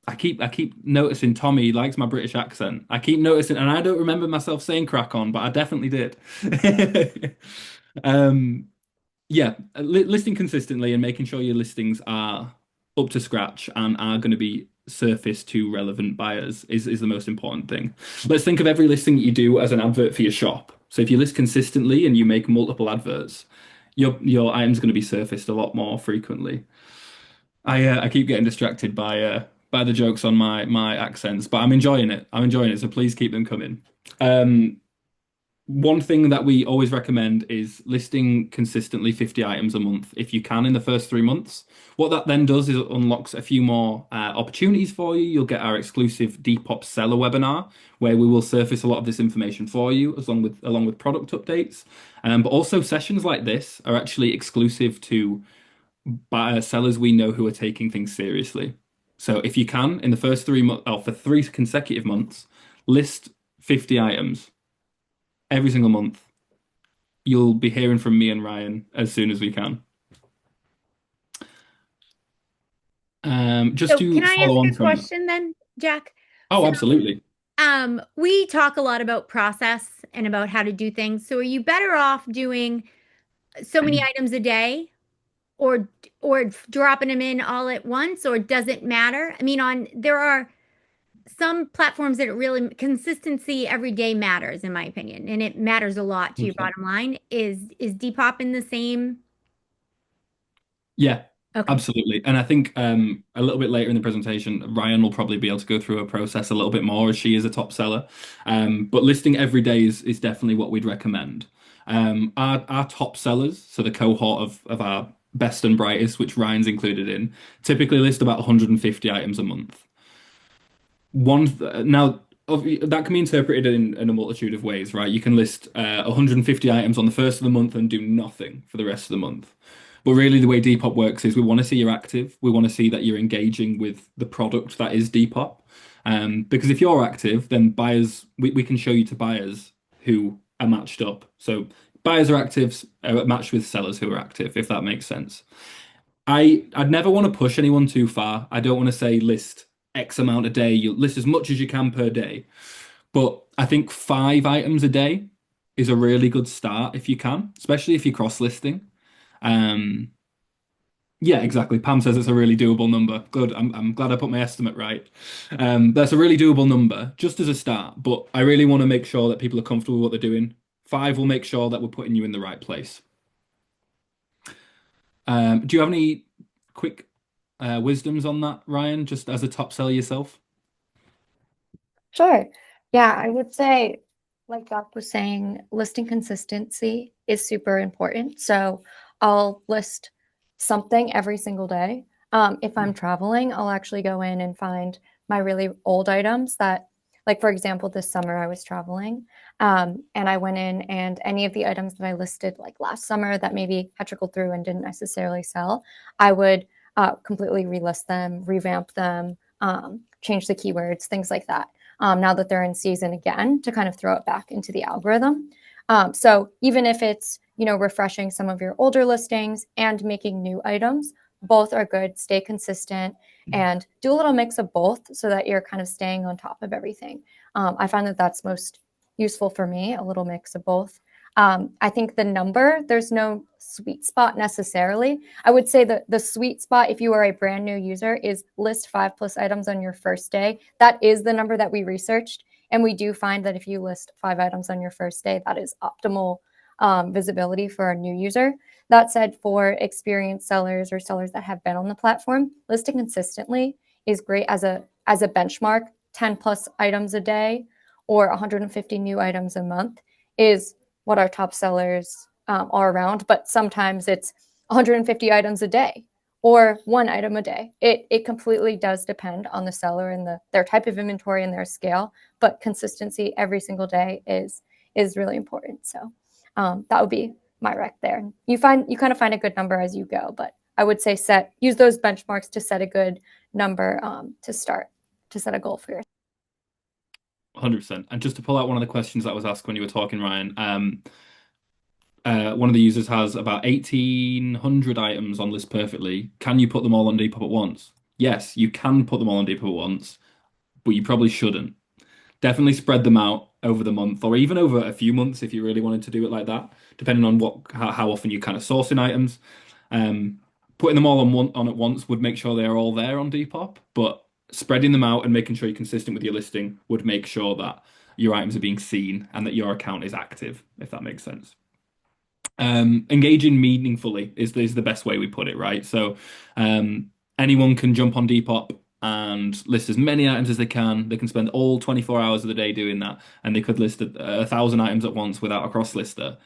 [SPEAKER 2] I keep noticing Tommy likes my British accent. I keep noticing, and I don't remember myself saying crack on, but I definitely did. Um, yeah, listing consistently and making sure your listings are up to scratch and are going to be surfaced to relevant buyers is the most important thing. Let's think of every listing that you do as an advert for your shop. So if you list consistently and you make multiple adverts, your item's going to be surfaced a lot more frequently. I keep getting distracted by the jokes on my accents, but I'm enjoying it. I'm enjoying it, so please keep them coming. Um, One thing that we always recommend is listing consistently 50 items a month if you can in the first 3 months. What that then does is it unlocks a few more opportunities for you. You'll get our exclusive Depop seller webinar where we will surface a lot of this information for you along with product updates. But also sessions like this are actually exclusive to sellers we know who are taking things seriously. So if you can, in the first 3 months, or for 3 consecutive months, list 50 items every single month. You'll be hearing from me and Ryan as soon as we can. Just
[SPEAKER 1] So
[SPEAKER 2] to
[SPEAKER 1] can I ask
[SPEAKER 2] follow on
[SPEAKER 1] a
[SPEAKER 2] from that.
[SPEAKER 1] question then, Jack?
[SPEAKER 2] Oh,
[SPEAKER 1] So,
[SPEAKER 2] absolutely.
[SPEAKER 1] we talk a lot about process and about how to do things. So are you better off doing so many items a day or dropping them in all at once, or does it matter? I mean, there are some platforms that it really consistency every day matters, in my opinion, and it matters a lot to your
[SPEAKER 2] 100%.
[SPEAKER 1] bottom line. Is Depop in the same?
[SPEAKER 2] Yeah,
[SPEAKER 1] Okay.
[SPEAKER 2] absolutely. And I think a little bit later in the presentation, Ryan will probably be able to go through a process a little bit more as she is a top seller. But listing every day is definitely what we'd recommend. Our top sellers, so the cohort of our best and brightest, which Ryan's included in, typically list about 150 items a month. Now that can be interpreted in a multitude of ways, right? You can list 150 items on the first of the month and do nothing for the rest of the month. But really, the way Depop works is we want to see you're active. We want to see that you're engaging with the product that is Depop. Because if you're active, then we can show you to buyers who are matched up. So buyers are active, matched with sellers who are active, if that makes sense. I'd never want to push anyone too far. I don't want to say list X amount a day. You list as much as you can per day. But I think 5 items a day is a really good start if you can, especially if you're cross-listing. Um, yeah, exactly. Pam says it's a really doable number. Good. I'm glad I put my estimate right. That's a really doable number just as a start. But I really want to make sure that people are comfortable with what they're doing. 5 will make sure that we're putting you in the right place. Do you have any quick wisdoms on that, Ryan, just as a top seller yourself?
[SPEAKER 4] Sure. Yeah, I would say, like Doc was saying, listing consistency is super important. So I'll list something every single day. If I'm traveling, I'll actually go in and find my really old items that, like, for example, this summer I was traveling, and I went in and any of the items that I listed like last summer that maybe had trickled through and didn't necessarily sell, I would completely relist them, revamp them, change the keywords, things like that. Now that they're in season again, to kind of throw it back into the algorithm. So even if it's, refreshing some of your older listings and making new items, both are good. Stay consistent and do a little mix of both so that you're kind of staying on top of everything. I find that that's most useful for me, a little mix of both. I think there's no sweet spot necessarily. I would say that the sweet spot, if you are a brand new user, is list 5+ items on your first day. That is the number that we researched. And we do find that if you list 5 items on your first day, that is optimal visibility for a new user. That said, for experienced sellers or sellers that have been on the platform, listing consistently is great as a benchmark. 10+ items a day or 150 new items a month is what our top sellers are around, but sometimes it's 150 items a day or one item a day. It completely does depend on the seller and their type of inventory and their scale, but consistency every single day is really important. So that would be my rec there. You kind of find a good number as you go, but I would say use those benchmarks to set a good number to set a goal for yourself.
[SPEAKER 2] 100%. And just to pull out one of the questions that was asked when you were talking, Ryan, one of the users has about 1,800 items on List Perfectly. Can you put them all on Depop at once? Yes, you can put them all on Depop at once, but you probably shouldn't. Definitely spread them out over the month or even over a few months if you really wanted to do it like that, depending on how often you kind of sourcing items. Putting them all on at once would make sure they're all there on Depop, but spreading them out and making sure you're consistent with your listing would make sure that your items are being seen and that your account is active, if that makes sense. Engaging meaningfully is the best way we put it, right? So anyone can jump on Depop and list as many items as they can. They can spend all 24 hours of the day doing that, and they could list 1,000 items at once without a cross lister.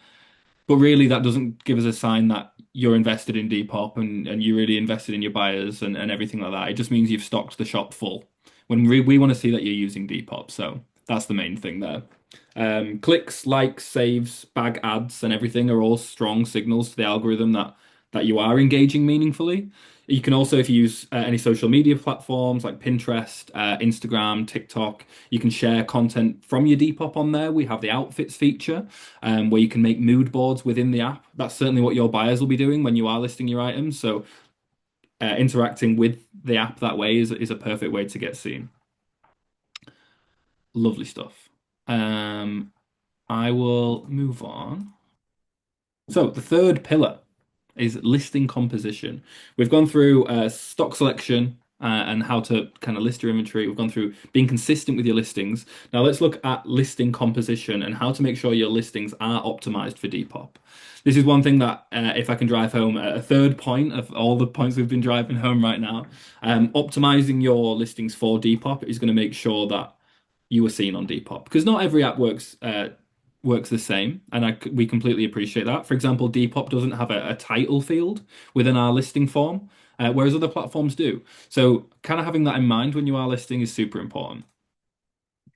[SPEAKER 2] But really, that doesn't give us a sign that you're invested in Depop and you're really invested in your buyers and everything like that. It just means you've stocked the shop full. When we want to see that you're using Depop, so that's the main thing there. Clicks, likes, saves, bag ads, and everything are all strong signals to the algorithm that you are engaging meaningfully. You can also, if you use any social media platforms like Pinterest, Instagram, TikTok, you can share content from your Depop on there. We have the outfits feature where you can make mood boards within the app. That's certainly what your buyers will be doing when you are listing your items. So interacting with the app that way is a perfect way to get seen. Lovely stuff. I will move on. So the third pillar is listing composition. We've gone through stock selection and how to kind of list your inventory. We've gone through being consistent with your listings. Now let's look at listing composition and how to make sure your listings are optimized for Depop. This is one thing that if I can drive home a third point of all the points we've been driving home right now, optimizing your listings for Depop is going to make sure that you are seen on Depop, because not every app works the same, and we completely appreciate that. For example, Depop doesn't have a title field within our listing form, whereas other platforms do. So kind of having that in mind when you are listing is super important.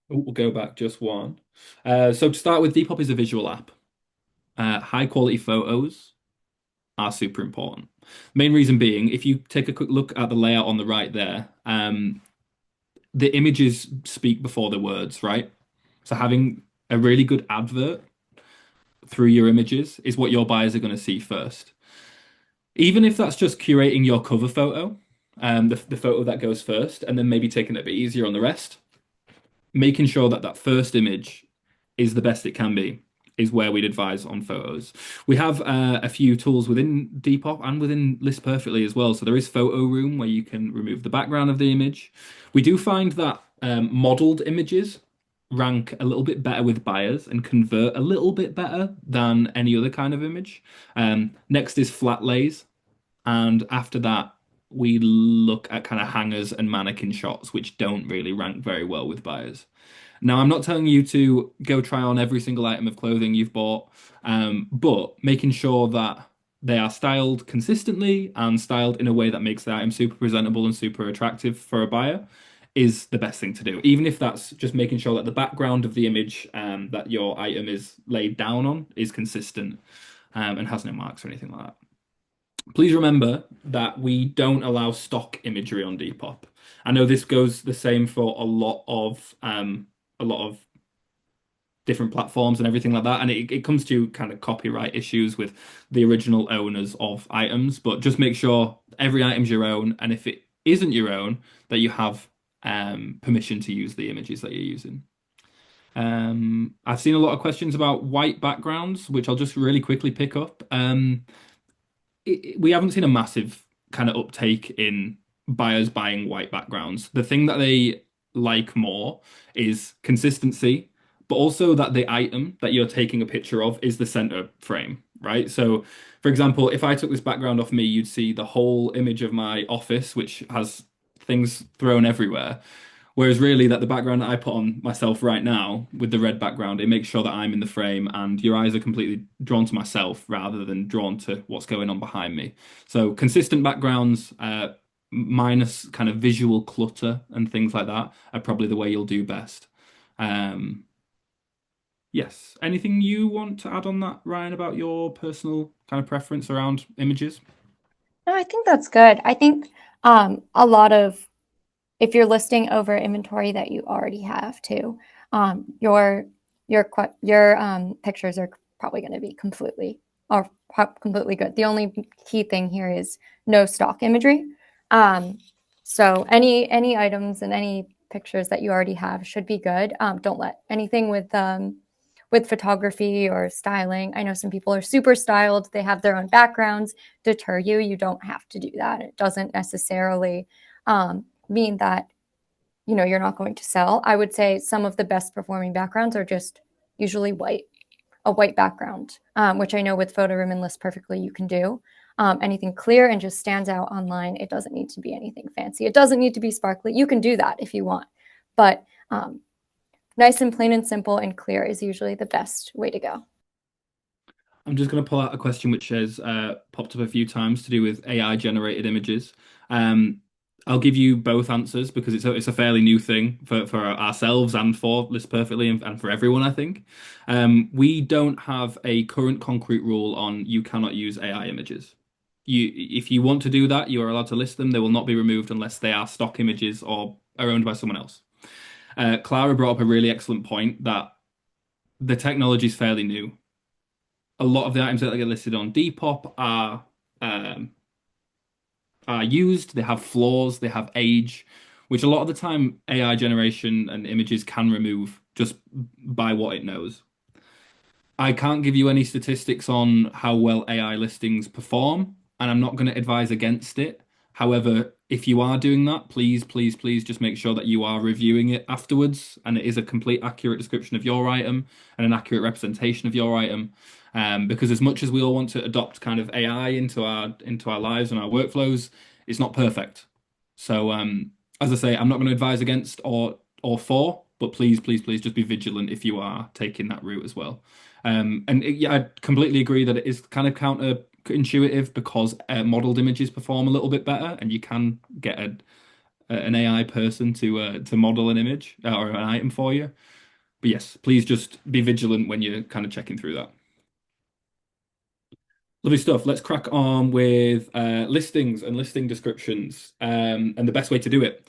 [SPEAKER 2] We'll go back just one. So to start with, Depop is a visual app. High quality photos are super important. Main reason being, if you take a quick look at the layout on the right there, the images speak before the words, right? So having a really good advert through your images is what your buyers are going to see first. Even if that's just curating your cover photo, the photo that goes first, and then maybe taking it a bit easier on the rest, making sure that that first image is the best it can be is where we'd advise on photos. We have a few tools within Depop and within List Perfectly as well. So there is PhotoRoom where you can remove the background of the image. We do find that modeled images rank a little bit better with buyers and convert a little bit better than any other kind of image. Next is flat lays. And after that, we look at kind of hangers and mannequin shots, which don't really rank very well with buyers. Now, I'm not telling you to go try on every single item of clothing you've bought, but making sure that they are styled consistently and styled in a way that makes the item super presentable and super attractive for a buyer is the best thing to do. Even if that's just making sure that the background of the image that your item is laid down on is consistent and has no marks or anything like that. Please remember that we don't allow stock imagery on Depop. I know this goes the same for a lot of different platforms and everything like that, and it comes to kind of copyright issues with the original owners of items. But just make sure every item's your own, and if it isn't your own, that you have permission to use the images that you're using. I've seen a lot of questions about white backgrounds, which I'll just really quickly pick up. We haven't seen a massive kind of uptake in buyers buying white backgrounds. The thing that they like more is consistency, but also that the item that you're taking a picture of is the center frame, right? So, for example, if I took this background off me, you'd see the whole image of my office, which has things thrown everywhere. Whereas really that the background that I put on myself right now with the red background, it makes sure that I'm in the frame and your eyes are completely drawn to myself rather than drawn to what's going on behind me. So consistent backgrounds, minus kind of visual clutter and things like that are probably the way you'll do best. Um, yes. Anything you want to add on that, Ryan, about your personal kind of preference around images?
[SPEAKER 4] No, I think that's good. I think a lot of if you're listing over inventory that you already have too, your pictures are probably going to be completely good. The only key thing here is no stock imagery. So any items and any pictures that you already have should be good. Don't let anything with photography or styling. I know some people are super styled, they have their own backgrounds, deter you. You don't have to do that. It doesn't necessarily mean that you're not going to sell. I would say some of the best performing backgrounds are just usually a white background, which I know with PhotoRoom and List Perfectly you can do. Anything clear and just stands out online. It doesn't need to be anything fancy. It doesn't need to be sparkly. You can do that if you want, but nice and plain and simple and clear is usually the best way to go.
[SPEAKER 2] I'm just going to pull out a question which has popped up a few times to do with AI generated images. I'll give you both answers because it's a fairly new thing for ourselves and for List Perfectly and for everyone, I think. We don't have a current concrete rule on you cannot use AI images. If you want to do that, you are allowed to list them. They will not be removed unless they are stock images or are owned by someone else. Clara brought up a really excellent point that the technology is fairly new. A lot of the items that get listed on Depop are used, they have flaws, they have age, which a lot of the time AI generation and images can remove just by what it knows. I can't give you any statistics on how well AI listings perform, and I'm not going to advise against it. However, if you are doing that, please, please, please just make sure that you are reviewing it afterwards and it is a complete accurate description of your item and an accurate representation of your item. Because as much as we all want to adopt kind of AI into our lives and our workflows, it's not perfect. So as I say, I'm not going to advise against or for, but please, please, please just be vigilant if you are taking that route as well. Yeah, I completely agree that it is kind of counterintuitive because modeled images perform a little bit better, and you can get an AI person to model an image or an item for you. But yes, please just be vigilant when you're kind of checking through that. Lovely stuff. Let's crack on with listings and listing descriptions and the best way to do it.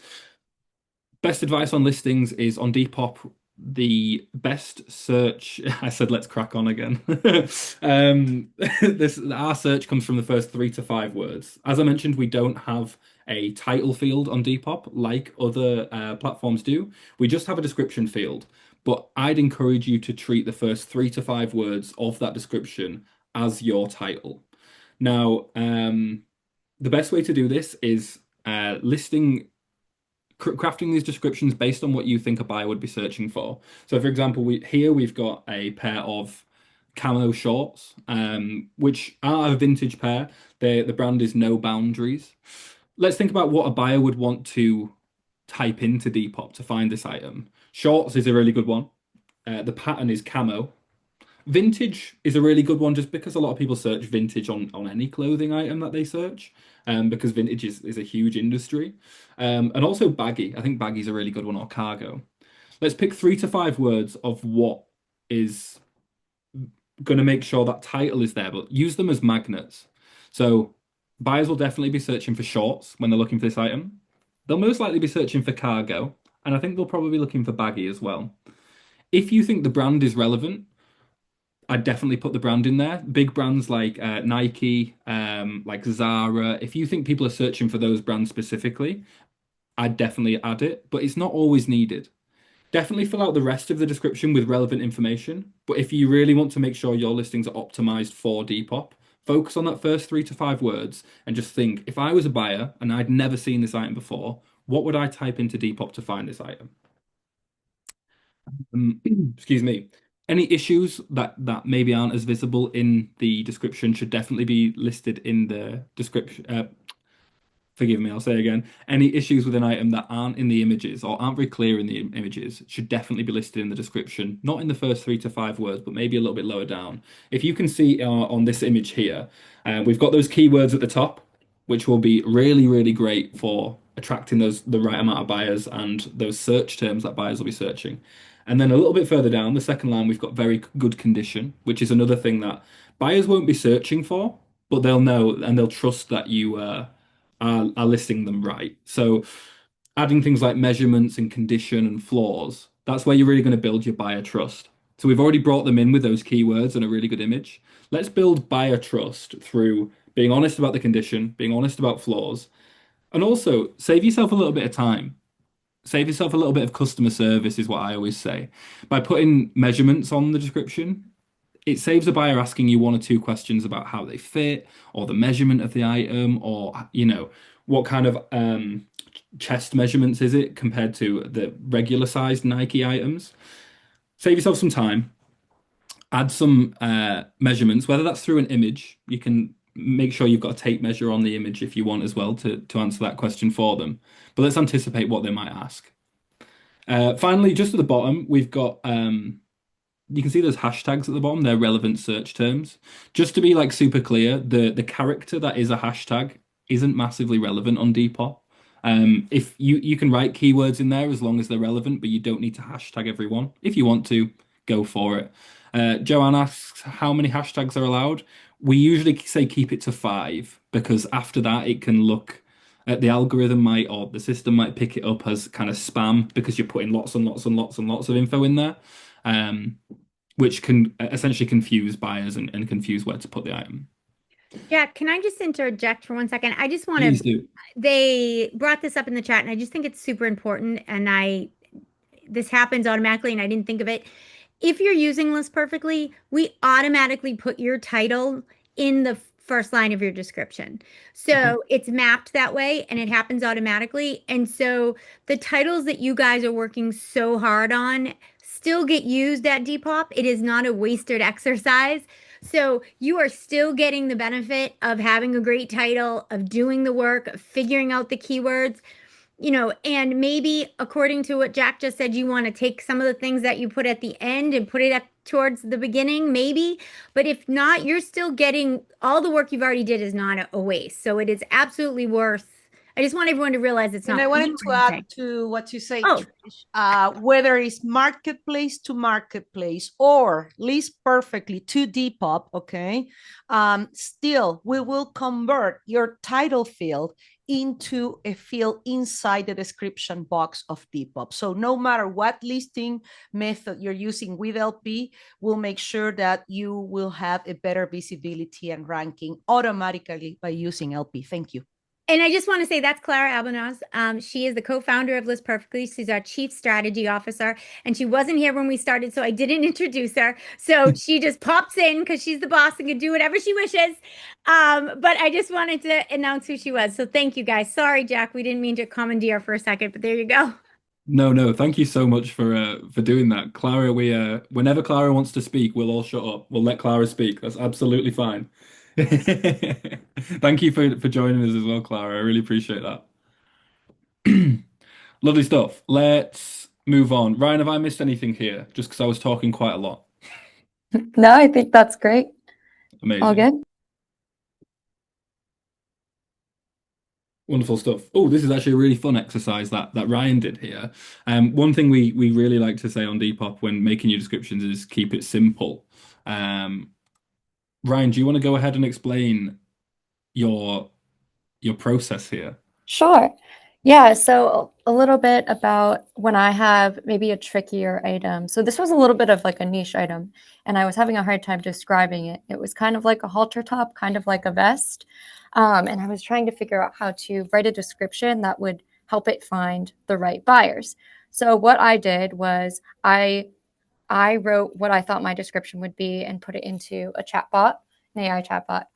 [SPEAKER 2] Best advice on listings is on Depop. The best search, I said, let's crack on again. Our search comes from the first 3 to 5 words. As I mentioned, we don't have a title field on Depop like other platforms do. We just have a description field. But I'd encourage you to treat the first 3 to 5 words of that description as your title. Now, the best way to do this is crafting these descriptions based on what you think a buyer would be searching for. So, for example, we've got a pair of camo shorts, which are a vintage pair. The brand is No Boundaries. Let's think about what a buyer would want to type into Depop to find this item. Shorts is a really good one. The pattern is camo. Vintage is a really good one just because a lot of people search vintage on any clothing item that they search, because vintage is a huge industry. And also baggy. I think baggy is a really good one, or cargo. Let's pick 3 to 5 words of what is going to make sure that title is there, but use them as magnets. So buyers will definitely be searching for shorts when they're looking for this item. They'll most likely be searching for cargo, and I think they'll probably be looking for baggy as well. If you think the brand is relevant, I'd definitely put the brand in there. Big brands like Nike, like Zara. If you think people are searching for those brands specifically, I'd definitely add it, but it's not always needed. Definitely fill out the rest of the description with relevant information. But if you really want to make sure your listings are optimized for Depop, focus on that first 3 to 5 words and just think, if I was a buyer and I'd never seen this item before, what would I type into Depop to find this item? Excuse me. Any issues that maybe aren't as visible in the description should definitely be listed in the description. forgive me, I'll say again, any issues with an item that aren't in the images or aren't very clear in the images should definitely be listed in the description, not in the first 3 to 5 words, but maybe a little bit lower down. If you can see on this image here, we've got those keywords at the top, which will be really, really great for attracting the right amount of buyers and those search terms that buyers will be searching. And then a little bit further down, the second line, we've got very good condition, which is another thing that buyers won't be searching for, but they'll know and they'll trust that you are listing them right. So adding things like measurements and condition and flaws, that's where you're really going to build your buyer trust. So we've already brought them in with those keywords and a really good image. Let's build buyer trust through being honest about the condition, being honest about flaws, and also save yourself a little bit of time. Save yourself a little bit of customer service is what I always say. By putting measurements on the description, it saves a buyer asking you 1 or 2 questions about how they fit or the measurement of the item or, what kind of chest measurements is it compared to the regular sized Nike items. Save yourself some time. Add some measurements, whether that's through an image. You can make sure you've got a tape measure on the image if you want as well to answer that question for them. But let's anticipate what they might ask. Finally, just at the bottom, we've got you can see those hashtags at the bottom. They're relevant search terms. Just to be like super clear, the character that is a hashtag isn't massively relevant on Depop. If you can write keywords in there as long as they're relevant, but you don't need to hashtag everyone. If you want to, go for it. Joanne asks how many hashtags are allowed. We usually say keep it to 5 because after that it can look the algorithm might or the system might pick it up as kind of spam because you're putting lots and lots and lots and lots of info in there, which can essentially confuse buyers and confuse where to put the item.
[SPEAKER 1] Yeah, can I just interject for 1 second? I just want
[SPEAKER 2] Please
[SPEAKER 1] to,
[SPEAKER 2] do.
[SPEAKER 1] they brought this up in the chat, and I just think it's super important. And this happens automatically, and I didn't think of it. If you're using List Perfectly, we automatically put your title in the first line of your description. So it's mapped that way and it happens automatically. And so the titles that you guys are working so hard on still get used at Depop. It is not a wasted exercise. So you are still getting the benefit of having a great title, of doing the work, of figuring out the keywords. And maybe according to what Jack just said, you want to take some of the things that you put at the end and put it up towards the beginning, maybe. But if not, you're still getting all the work you've already did is not a waste. So it is absolutely worth. I just want everyone to realize it's not.
[SPEAKER 5] And I wanted to add to what you say,
[SPEAKER 1] Oh.
[SPEAKER 5] Trish, whether it's marketplace to marketplace or list perfectly to Depop, okay? Still, we will convert your title field into a field inside the description box of Depop. So no matter what listing method you're using with LP, we'll make sure that you will have a better visibility and ranking automatically by using LP. Thank you.
[SPEAKER 1] And I just want to say that's Clara Albanaz. She is the co-founder of List Perfectly. She's our chief strategy officer, and she wasn't here when we started, so I didn't introduce her. So she just pops in because she's the boss and can do whatever she wishes. But I just wanted to announce who she was. So thank you, guys. Sorry, Jack, we didn't mean to commandeer for a second, but there you go.
[SPEAKER 2] No, thank you so much for doing that, Clara. Whenever Clara wants to speak, we'll all shut up. We'll let Clara speak. That's absolutely fine. Thank you for joining us as well, Clara. I really appreciate that. Lovely stuff. Let's move on. Ryan, have I missed anything here? Just because I was talking quite a lot.
[SPEAKER 4] No, I think that's great.
[SPEAKER 2] Amazing.
[SPEAKER 4] All good.
[SPEAKER 2] Wonderful stuff. Oh, this is actually a really fun exercise that Ryan did here. One thing we really like to say on Depop when making your descriptions is keep it simple. Ryan, do you want to go ahead and explain your process here?
[SPEAKER 4] Sure. Yeah, so a little bit about when I have maybe a trickier item. So this was a little bit of like a niche item, and I was having a hard time describing it. It was kind of like a halter top, kind of like a vest. And I was trying to figure out how to write a description that would help it find the right buyers. So what I did was I wrote what I thought my description would be and put it into a chatbot, an AI chatbot,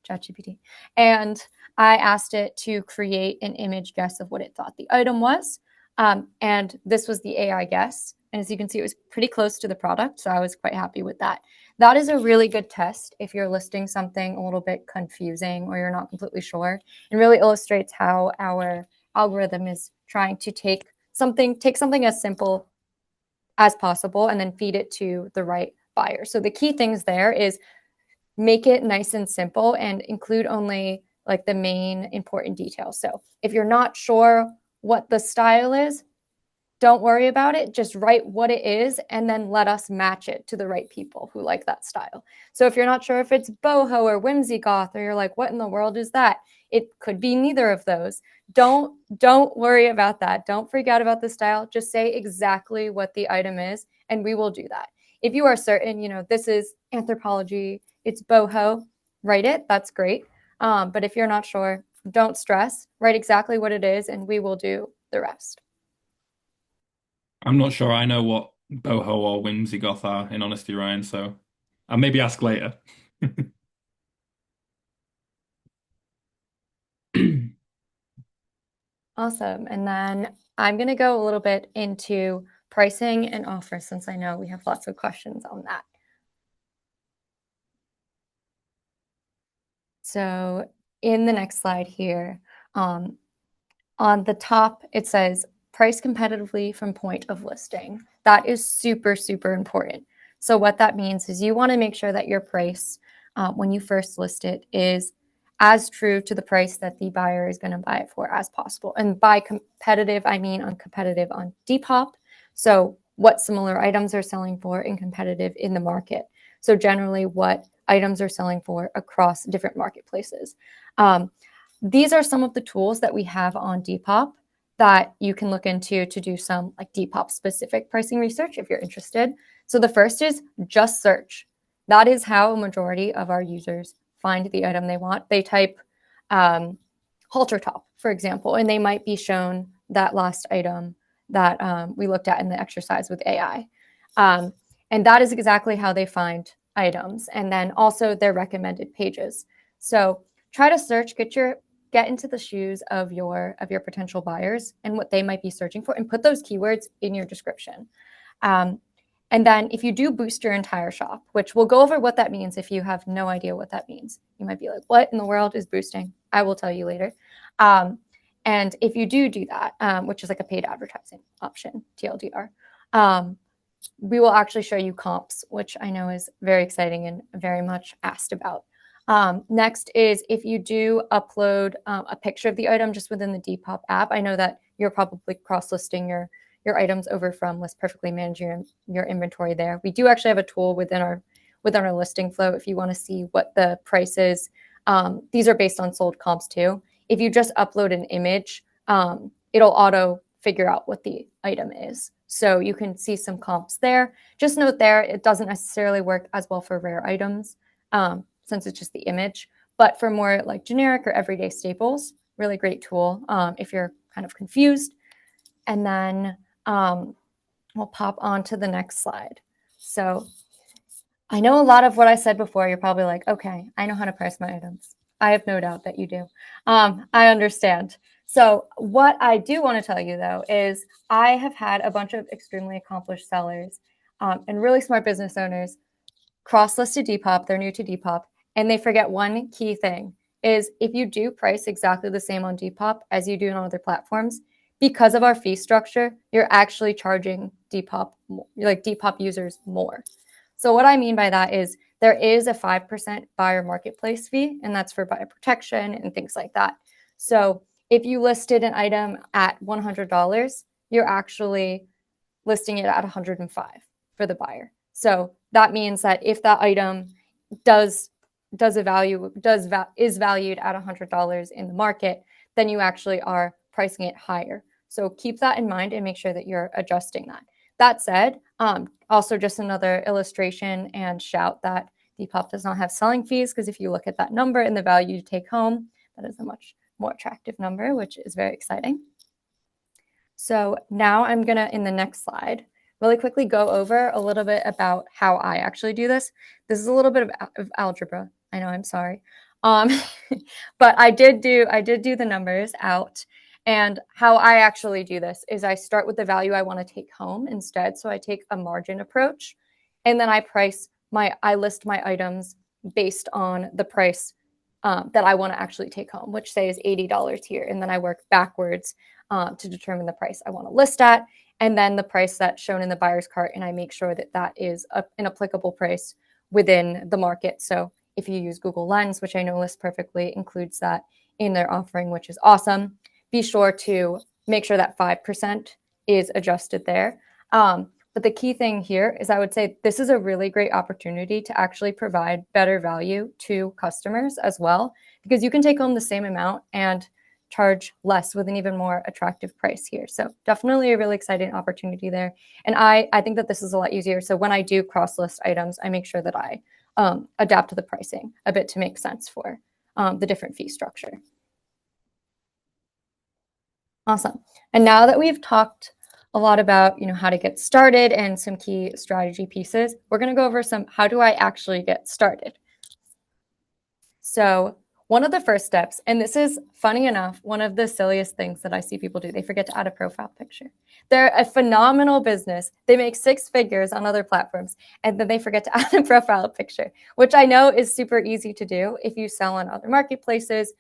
[SPEAKER 4] ChatGPT. And I asked it to create an image guess of what it thought the item was. And this was the AI guess. And as you can see, it was pretty close to the product. So I was quite happy with that. That is a really good test if you're listing something a little bit confusing or you're not completely sure. It really illustrates how our algorithm is trying to take something as simple as possible and then feed it to the right buyer. So the key things there is make it nice and simple and include only like the main important details. So if you're not sure what the style is, don't worry about it. Just write what it is and then let us match it to the right people who like that style. So if you're not sure if it's boho or whimsy goth, or you're like, what in the world is that? It could be neither of those. Don't worry about that. Don't freak out about the style. Just say exactly what the item is and we will do that. If you are certain, this is anthropology, it's boho, write it. That's great. But if you're not sure, don't stress. Write exactly what it is and we will do the rest.
[SPEAKER 2] I'm not sure I know what boho or whimsy goth are, in honesty, Ryan, so I'll maybe ask later.
[SPEAKER 4] Awesome. And then I'm going to go a little bit into pricing and offers since I know we have lots of questions on that. So in the next slide here, on the top, it says price competitively from point of listing. That is super, super important. So what that means is you want to make sure that your price when you first list it is as true to the price that the buyer is going to buy it for as possible. And by competitive, I mean competitive on Depop. So what similar items are selling for and competitive in the market. So generally what items are selling for across different marketplaces. These are some of the tools that we have on Depop that you can look into to do some like Depop specific pricing research if you're interested. So the first is just search. That is how a majority of our users find the item they want. They type halter top, for example, and they might be shown that last item that we looked at in the exercise with AI. And that is exactly how they find items. And then also their recommended pages. So try to search, get into the shoes of your potential buyers and what they might be searching for, and put those keywords in your description. And then if you do boost your entire shop, which we'll go over what that means if you have no idea what that means. You might be like, what in the world is boosting? I will tell you later. And if you do that, which is like a paid advertising option, TLDR, we will actually show you comps, which I know is very exciting and very much asked about. Next is if you do upload a picture of the item just within the Depop app. I know that you're probably cross-listing your items over from List Perfectly, managing your inventory there. We do actually have a tool within our listing flow if you want to see what the price is. These are based on sold comps too. If you just upload an image, it'll auto figure out what the item is. So you can see some comps there. Just note there, it doesn't necessarily work as well for rare items since it's just the image. But for more like generic or everyday staples, really great tool if you're kind of confused. And then we'll pop on to the next slide. So I know a lot of what I said before, you're probably like, okay, I know how to price my items. I have no doubt that you do. I understand. So what I do want to tell you, though, is I have had a bunch of extremely accomplished sellers and really smart business owners cross-listed Depop. They're new to Depop, and they forget one key thing is if you do price exactly the same on Depop as you do on other platforms, because of our fee structure, you're actually charging Depop users more. So what I mean by that is there is a 5% buyer marketplace fee, and that's for buyer protection and things like that. So if you listed an item at $100, you're actually listing it at $105 for the buyer. So that means that if that item is valued at $100 in the market, then you actually are pricing it higher. So keep that in mind and make sure that you're adjusting that. That said, also just another illustration and shout that Depop does not have selling fees, because if you look at that number and the value you take home, that is a much more attractive number, which is very exciting. So now I'm going to, in the next slide, really quickly go over a little bit about how I actually do this. This is a little bit of algebra. I know, I'm sorry. But I did do the numbers out. And how I actually do this is I start with the value I want to take home instead. So I take a margin approach, and then I price I list my items based on the price that I want to actually take home, which say is $80 here. And then I work backwards to determine the price I want to list at, and then the price that's shown in the buyer's cart. And I make sure that that is an applicable price within the market. So if you use Google Lens, which I know lists perfectly, includes that in their offering, which is awesome. Be sure to make sure that 5% is adjusted there. But the key thing here is I would say this is a really great opportunity to actually provide better value to customers as well, because you can take home the same amount and charge less with an even more attractive price here. So definitely a really exciting opportunity there. And I think that this is a lot easier. So when I do cross list items, I make sure that I adapt to the pricing a bit to make sense for the different fee structure. Awesome. And now that we've talked a lot about, how to get started and some key strategy pieces, we're going to go over some, how do I actually get started? So one of the first steps, and this is funny enough, one of the silliest things that I see people do, they forget to add a profile picture. They're a phenomenal business. They make 6 figures on other platforms, and then they forget to add a profile picture, which I know is super easy to do if you sell on other marketplaces,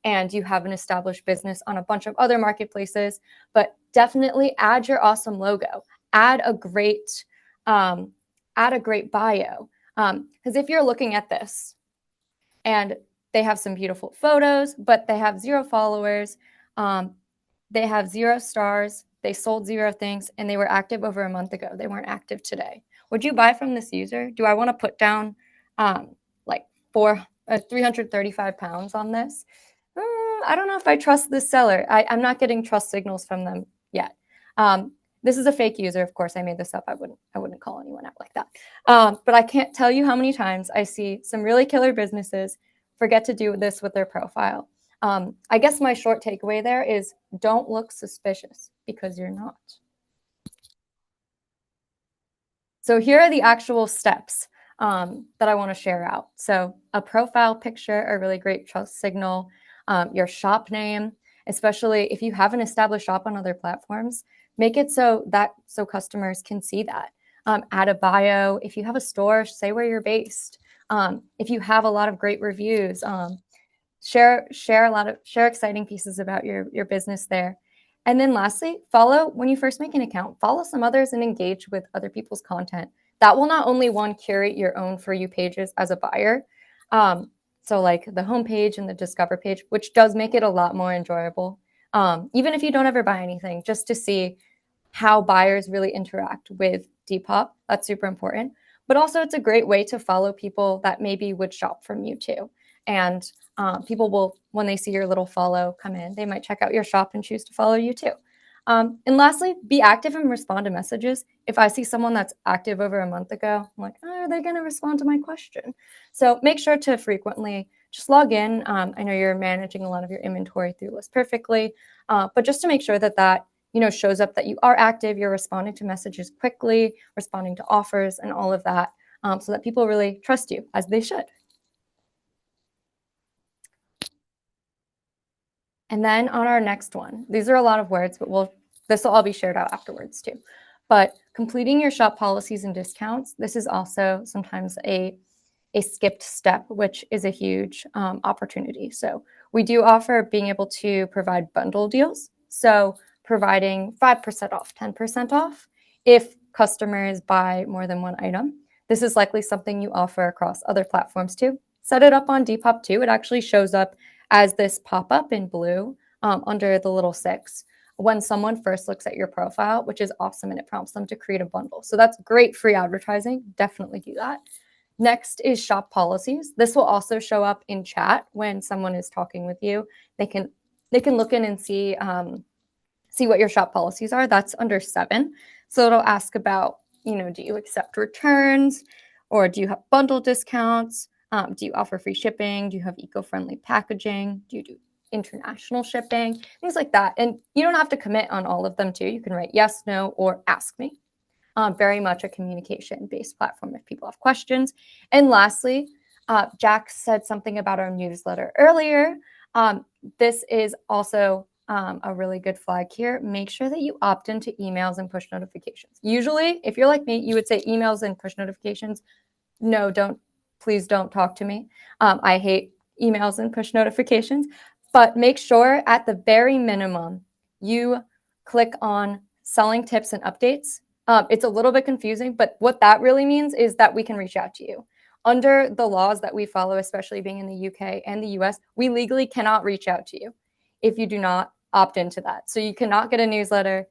[SPEAKER 4] and you have an established business on a bunch of other marketplaces. But definitely add your awesome logo. Add a great bio. Because if you're looking at this and they have some beautiful photos, but they have 0 followers, they have 0 stars, they sold 0 things, and they were active over a month ago. They weren't active today. Would you buy from this user? Do I want to put down like 335 pounds on this? I don't know if I trust this seller. I'm not getting trust signals from them yet. This is a fake user. Of course, I made this up. I wouldn't call anyone out like that. But I can't tell you how many times I see some really killer businesses forget to do this with their profile. I guess my short takeaway there is don't look suspicious, because you're not. So here are the actual steps that I want to share out. So a profile picture, a really great trust signal. Your shop name, especially if you have an established shop on other platforms, make it so customers can see that. Add a bio. If you have a store, say where you're based. If you have a lot of great reviews, share exciting pieces about your business there. And then lastly, when you first make an account, follow some others and engage with other people's content. That will not only curate your own For You pages as a buyer, so like the homepage and the discover page, which does make it a lot more enjoyable. Even if you don't ever buy anything, just to see how buyers really interact with Depop, that's super important. But also it's a great way to follow people that maybe would shop from you too. And people will, when they see your little follow come in, they might check out your shop and choose to follow you too. And lastly, be active and respond to messages. If I see someone that's active over a month ago, I'm like, are they going to respond to my question? So make sure to frequently just log in. I know you're managing a lot of your inventory through List Perfectly, but just to make sure that shows up that you are active, you're responding to messages quickly, responding to offers and all of that, so that people really trust you, as they should. And then on our next one, these are a lot of words, but this will all be shared out afterwards too. But completing your shop policies and discounts, this is also sometimes a skipped step, which is a huge opportunity. So we do offer being able to provide bundle deals. So providing 5% off, 10% off if customers buy more than one item. This is likely something you offer across other platforms too. Set it up on Depop too. It actually shows up as this pop-up in blue under the little 6 when someone first looks at your profile, which is awesome, and it prompts them to create a bundle. So that's great free advertising. Definitely do that. Next is shop policies. This will also show up in chat when someone is talking with you. They can look in and see what your shop policies are. That's under 7. So it'll ask about, do you accept returns, or do you have bundle discounts? Do you offer free shipping? Do you have eco-friendly packaging? Do you do international shipping? Things like that. And you don't have to commit on all of them too. You can write yes, no, or ask me. Very much a communication-based platform if people have questions. And lastly, Jack said something about our newsletter earlier. This is also a really good flag here. Make sure that you opt into emails and push notifications. Usually, if you're like me, you would say emails and push notifications no, please don't talk to me. I hate emails and push notifications, but make sure at the very minimum, you click on selling tips and updates. It's a little bit confusing, but what that really means is that we can reach out to you. Under the laws that we follow, especially being in the UK and the US, we legally cannot reach out to you if you do not opt into that. So you cannot get a newsletter.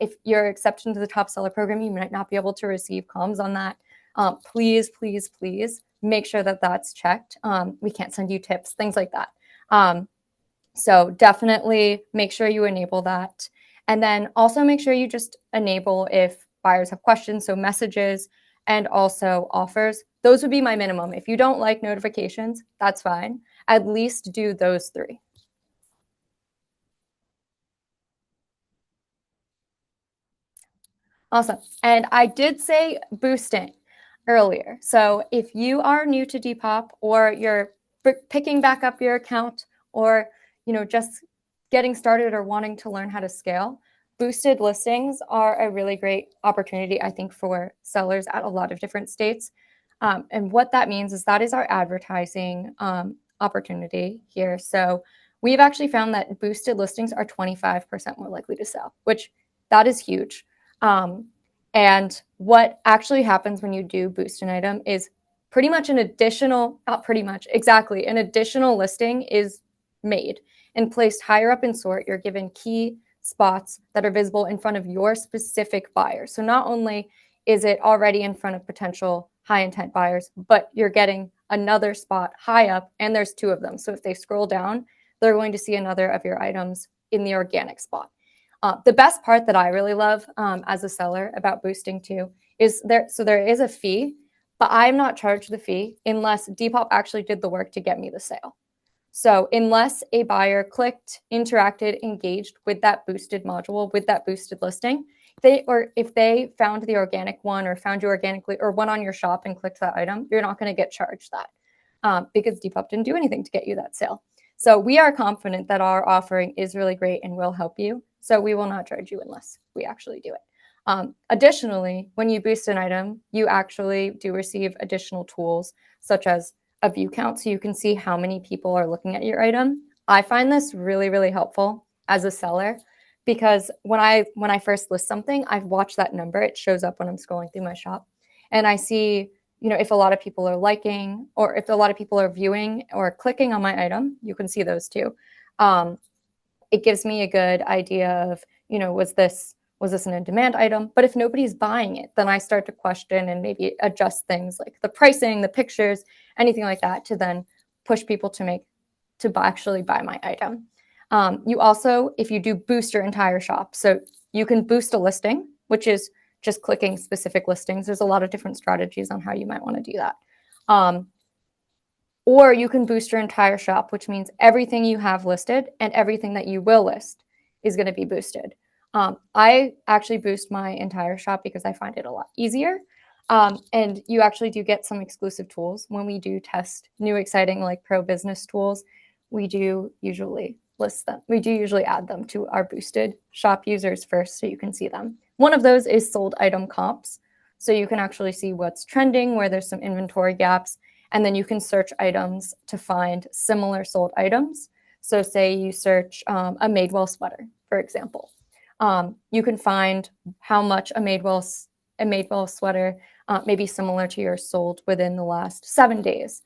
[SPEAKER 4] If you're accepted into the top seller program, you might not be able to receive comms on that. Please, please, please make sure that that's checked. We can't send you tips, things like that. So definitely make sure you enable that. And then also make sure you just enable if buyers have questions, so messages and also offers. Those would be my minimum. If you don't like notifications, that's fine. At least do those 3. Awesome. And I did say boosting earlier. So if you are new to Depop or you're picking back up your account or just getting started or wanting to learn how to scale, boosted listings are a really great opportunity, I think, for sellers at a lot of different states. And what that means is that is our advertising opportunity here. So we've actually found that boosted listings are 25% more likely to sell, which that is huge. And what actually happens when you do boost an item is pretty much an additional, not pretty much, exactly, an additional listing is made and placed higher up in sort. You're given key spots that are visible in front of your specific buyer. So not only is it already in front of potential high intent buyers, but you're getting another spot high up and there's 2 of them. So if they scroll down, they're going to see another of your items in the organic spot. The best part that I really love as a seller about boosting too is there is a fee, but I'm not charged the fee unless Depop actually did the work to get me the sale. So unless a buyer clicked, interacted, engaged with that boosted module, with that boosted listing, if they found the organic one or found you organically or went on your shop and clicked that item, you're not going to get charged that because Depop didn't do anything to get you that sale. So we are confident that our offering is really great and will help you. So we will not charge you unless we actually do it. Additionally, when you boost an item, you actually do receive additional tools such as a view count, so you can see how many people are looking at your item. I find this really, really helpful as a seller because when I first list something, I've watched that number. It shows up when I'm scrolling through my shop, and I see if a lot of people are liking or if a lot of people are viewing or clicking on my item. You can see those too. It gives me a good idea of, was this an in-demand item? But if nobody's buying it, then I start to question and maybe adjust things like the pricing, the pictures, anything like that to then push people to actually buy my item. You also, if you do boost your entire shop, so you can boost a listing, which is just clicking specific listings. There's a lot of different strategies on how you might want to do that. Or you can boost your entire shop, which means everything you have listed and everything that you will list is going to be boosted. I actually boost my entire shop because I find it a lot easier. And you actually do get some exclusive tools. When we do test new exciting like pro business tools, we do usually list them. We do usually add them to our boosted shop users first so you can see them. One of those is sold item comps. So you can actually see what's trending, where there's some inventory gaps. And then you can search items to find similar sold items. So say you search a Madewell sweater, for example. You can find how much a Madewell sweater may be similar to yours sold within the last 7 days,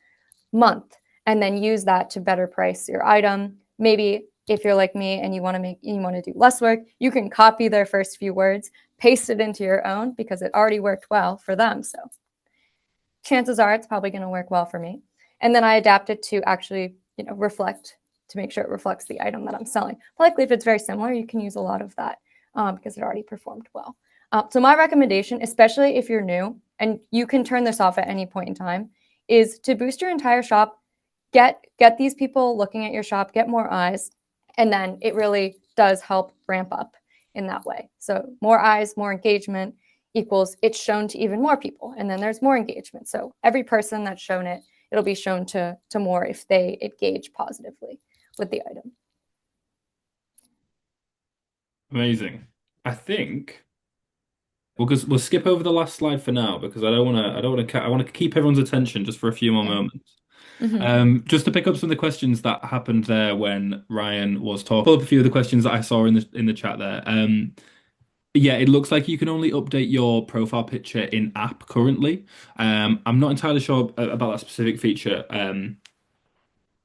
[SPEAKER 4] month, and then use that to better price your item. Maybe if you're like me and you want to do less work, you can copy their first few words, paste it into your own because it already worked well for them. So chances are it's probably going to work well for me. And then I adapt it to actually, reflect to make sure it reflects the item that I'm selling. But likely if it's very similar, you can use a lot of that because it already performed well. So my recommendation, especially if you're new, and you can turn this off at any point in time, is to boost your entire shop, get these people looking at your shop, get more eyes, and then it really does help ramp up in that way. So more eyes, more engagement equals it's shown to even more people, and then there's more engagement. So every person that's shown it, it'll be shown to more if they engage positively with the item.
[SPEAKER 2] Amazing. I think We'll skip over the last slide for now because I want to keep everyone's attention just for a few more moments. Just to pick up some of the questions that happened there when Ryan was talking. Pull up a few of the questions that I saw in the chat there. Yeah, it looks like you can only update your profile picture in app currently. I'm not entirely sure about that specific feature.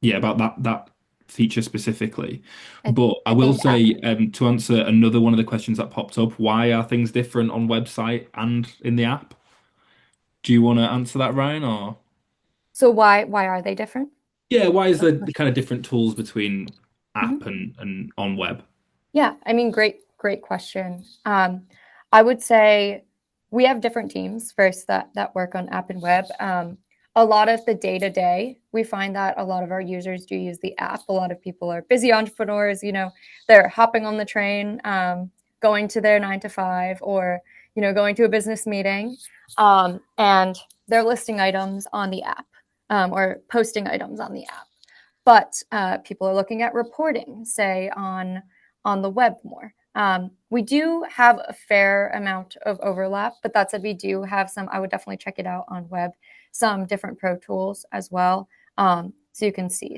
[SPEAKER 2] Yeah, about that feature specifically. But I will say, to answer another one of the questions that popped up, why are things different on website and in the app? Do you want to answer that, Ryan, or?
[SPEAKER 4] So why are they different?
[SPEAKER 2] Yeah, why is the kind of different tools between app and on web?
[SPEAKER 4] Yeah, I mean, great question. I would say we have different teams first that work on app and web. A lot of the day to day, we find that a lot of our users do use the app. A lot of people are busy entrepreneurs. They're hopping on the train, going to their 9 to 5, or going to a business meeting, and they're listing items on the app, or posting items on the app. But people are looking at reporting, say on the web more. We do have a fair amount of overlap, but that said, we do have some. I would definitely check it out on web. Some different pro tools as well, so you can see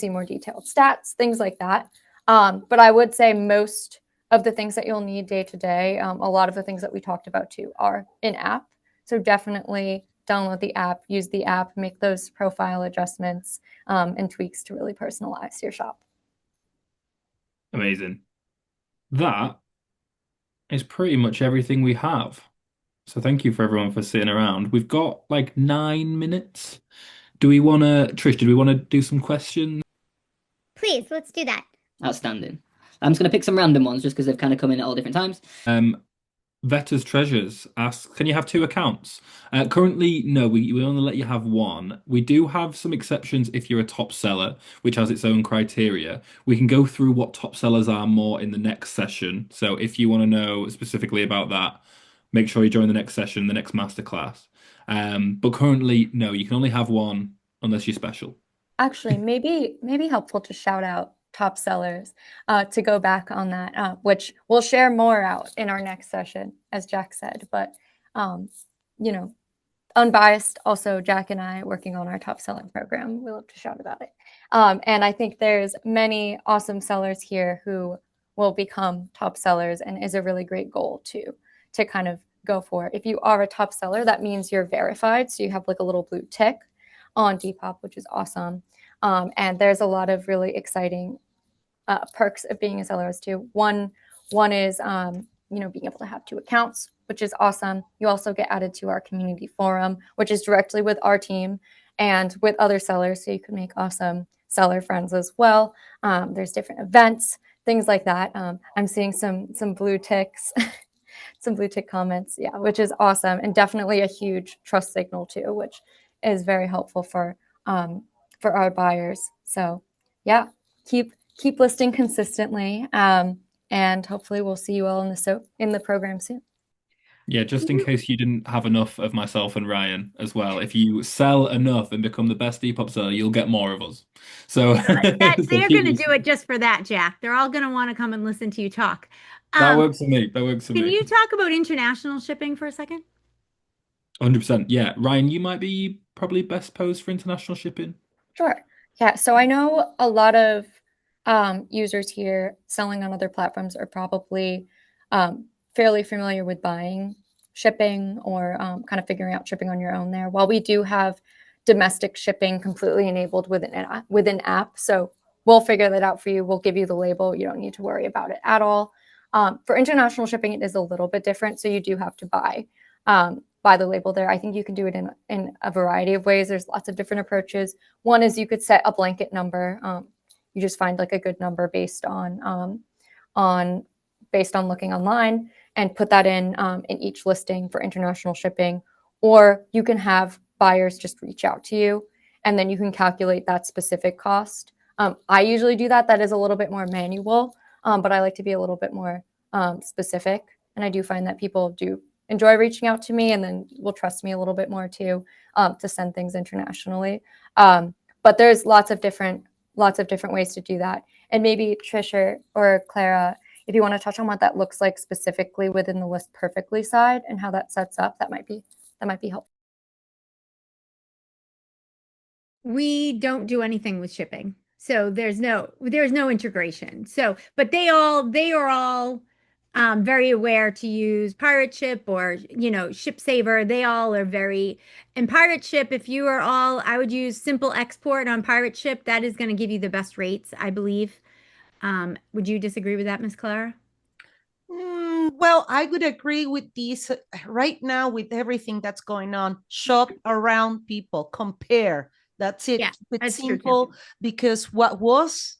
[SPEAKER 4] more detailed stats, things like that. But I would say most of the things that you'll need day to day, a lot of the things that we talked about too, are in app. So definitely download the app, use the app, make those profile adjustments and tweaks to really personalize your shop.
[SPEAKER 2] Amazing. That is pretty much everything we have. So thank you for everyone for sitting around. We've got like 9 minutes. Trish, do we want to do some questions?
[SPEAKER 6] Please, let's do that.
[SPEAKER 7] Outstanding. I'm just going to pick some random ones just because they've kind of come in at all different times.
[SPEAKER 2] Vetter's Treasures asks, can you have 2 accounts? Currently, no, we only let you have one. We do have some exceptions if you're a top seller, which has its own criteria. We can go through what top sellers are more in the next session. So if you want to know specifically about that, make sure you join the next session, the next masterclass. But currently, no, you can only have one unless you're special.
[SPEAKER 4] Actually, maybe helpful to shout out top sellers to go back on that, which we'll share more out in our next session, as Jack said. But unbiased, also Jack and I working on our top selling program. We love to shout about it. And I think there's many awesome sellers here who will become top sellers, and is a really great goal to kind of go for. If you are a top seller, that means you're verified. So you have like a little blue tick on Depop, which is awesome. And there's a lot of really exciting perks of being a seller as too. One is being able to have 2 accounts, which is awesome. You also get added to our community forum, which is directly with our team and with other sellers, so you can make awesome seller friends as well. There's different events, things like that. I'm seeing some blue ticks, some blue tick comments, yeah, which is awesome, and definitely a huge trust signal too, which is very helpful for our buyers. So yeah, keep listing consistently, and hopefully we'll see you all in the program soon.
[SPEAKER 2] Yeah, just in case you didn't have enough of myself and Ryan as well, if you sell enough and become the best Depop seller, you'll get more of us. So
[SPEAKER 1] they're going to do it just for that, Jack. They're all going to want to come and listen to you talk.
[SPEAKER 2] That works for me.
[SPEAKER 1] Can you talk about international shipping for a second?
[SPEAKER 2] 100%. Yeah. Ryan, you might be probably best posed for international shipping.
[SPEAKER 4] Sure. Yeah. So I know a lot of users here selling on other platforms are probably fairly familiar with buying shipping, or kind of figuring out shipping on your own there. While we do have domestic shipping completely enabled within app. So we'll figure that out for you. We'll give you the label. You don't need to worry about it at all. For international shipping, it is a little bit different. So you do have to buy the label there. I think you can do it in a variety of ways. There's lots of different approaches. One is you could set a blanket number. You just find like a good number based on looking online, and put that in each listing for international shipping. Or you can have buyers just reach out to you, and then you can calculate that specific cost. I usually do that. That is a little bit more manual, but I like to be a little bit more specific. And I do find that people do enjoy reaching out to me, and then will trust me a little bit more too, to send things internationally. But there's lots of different ways to do that. And maybe Trisha or Clara, if you want to touch on what that looks like specifically within the list perfectly side and how that sets up, that might be helpful.
[SPEAKER 1] We don't do anything with shipping. So there's no integration. So, but they are all very aware to use Pirate Ship or, Ship Saver. They all are very, and Pirate Ship, if you are all, I would use simple export on Pirate Ship. That is going to give you the best rates, I believe. Would you disagree with that, Miss Clara?
[SPEAKER 5] Well, I would agree with this right now with everything that's going on. Shop around people, compare. That's it.
[SPEAKER 1] Yeah,
[SPEAKER 5] It's
[SPEAKER 1] that's true too.
[SPEAKER 5] simple because what was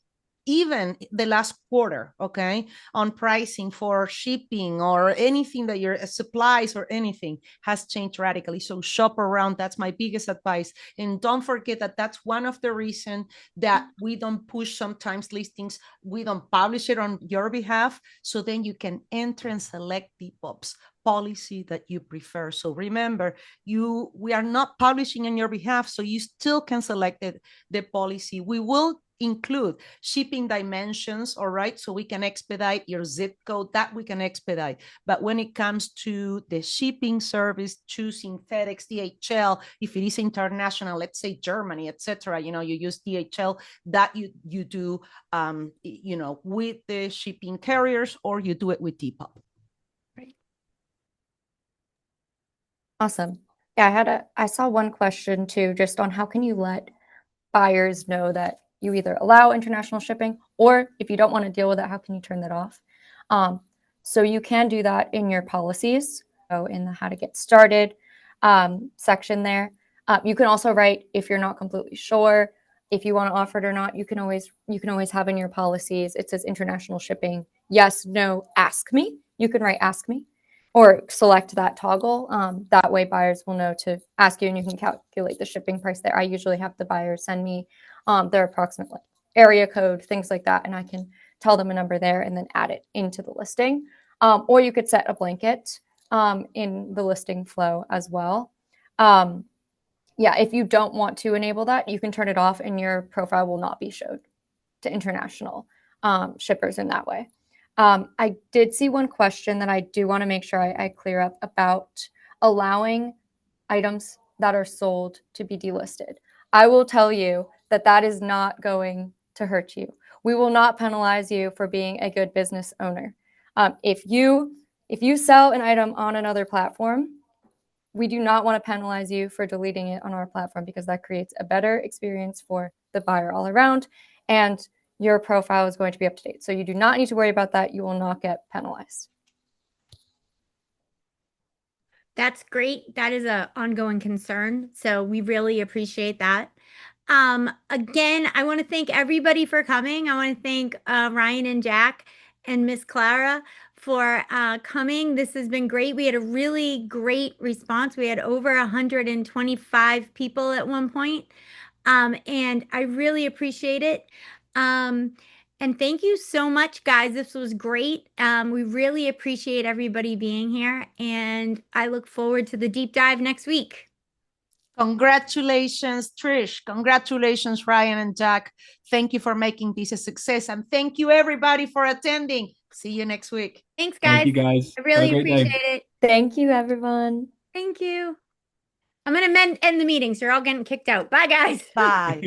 [SPEAKER 5] even the last quarter, okay, on pricing for shipping or anything that your supplies or anything has changed radically. So shop around. That's my biggest advice. And don't forget that that's one of the reasons that we don't push sometimes listings. We don't publish it on your behalf. So then you can enter and select Depop's policy that you prefer. So remember, we are not publishing on your behalf, so you still can select the policy. We will include shipping dimensions, all right, so we can expedite your zip code, that we can expedite. But when it comes to the shipping service, choosing FedEx, DHL, if it is international, let's say Germany, etc., you use DHL, that you do with the shipping carriers, or you do it with Depop.
[SPEAKER 4] Awesome. Yeah, I saw one question too, just on how can you let buyers know that you either allow international shipping, or if you don't want to deal with it, how can you turn that off? So you can do that in your policies. So in the how to get started section there. You can also write, if you're not completely sure if you want to offer it or not, you can always have in your policies, it says international shipping, yes, no, ask me. You can write ask me, or select that toggle. That way buyers will know to ask you, and you can calculate the shipping price there. I usually have the buyers send me their approximate area code, things like that, and I can tell them a number there and then add it into the listing. Or you could set a blanket in the listing flow as well. Yeah, if you don't want to enable that, you can turn it off and your profile will not be showed to international shippers in that way. I did see one question that I do want to make sure I clear up about allowing items that are sold to be delisted. I will tell you that is not going to hurt you. We will not penalize you for being a good business owner. If you sell an item on another platform, we do not want to penalize you for deleting it on our platform, because that creates a better experience for the buyer all around, and your profile is going to be up to date. So you do not need to worry about that. You will not get penalized.
[SPEAKER 1] That's great. That is an ongoing concern. So we really appreciate that. Again, I want to thank everybody for coming. I want to thank Ryan and Jack and Miss Clara for coming. This has been great. We had a really great response. We had over 125 people at one point. And I really appreciate it. And thank you so much, guys. This was great. We really appreciate everybody being here, and I look forward to the deep dive next week.
[SPEAKER 5] Congratulations, Trish. Congratulations, Ryan and Jack. Thank you for making this a success. And thank you, everybody, for attending. See you next week.
[SPEAKER 1] Thanks, guys.
[SPEAKER 2] Thank you, guys.
[SPEAKER 1] I really
[SPEAKER 2] Have a great day.
[SPEAKER 1] appreciate it.
[SPEAKER 4] Thank you, everyone.
[SPEAKER 1] Thank you. I'm going to end the meeting, so you're all getting kicked out. Bye, guys.
[SPEAKER 5] Bye.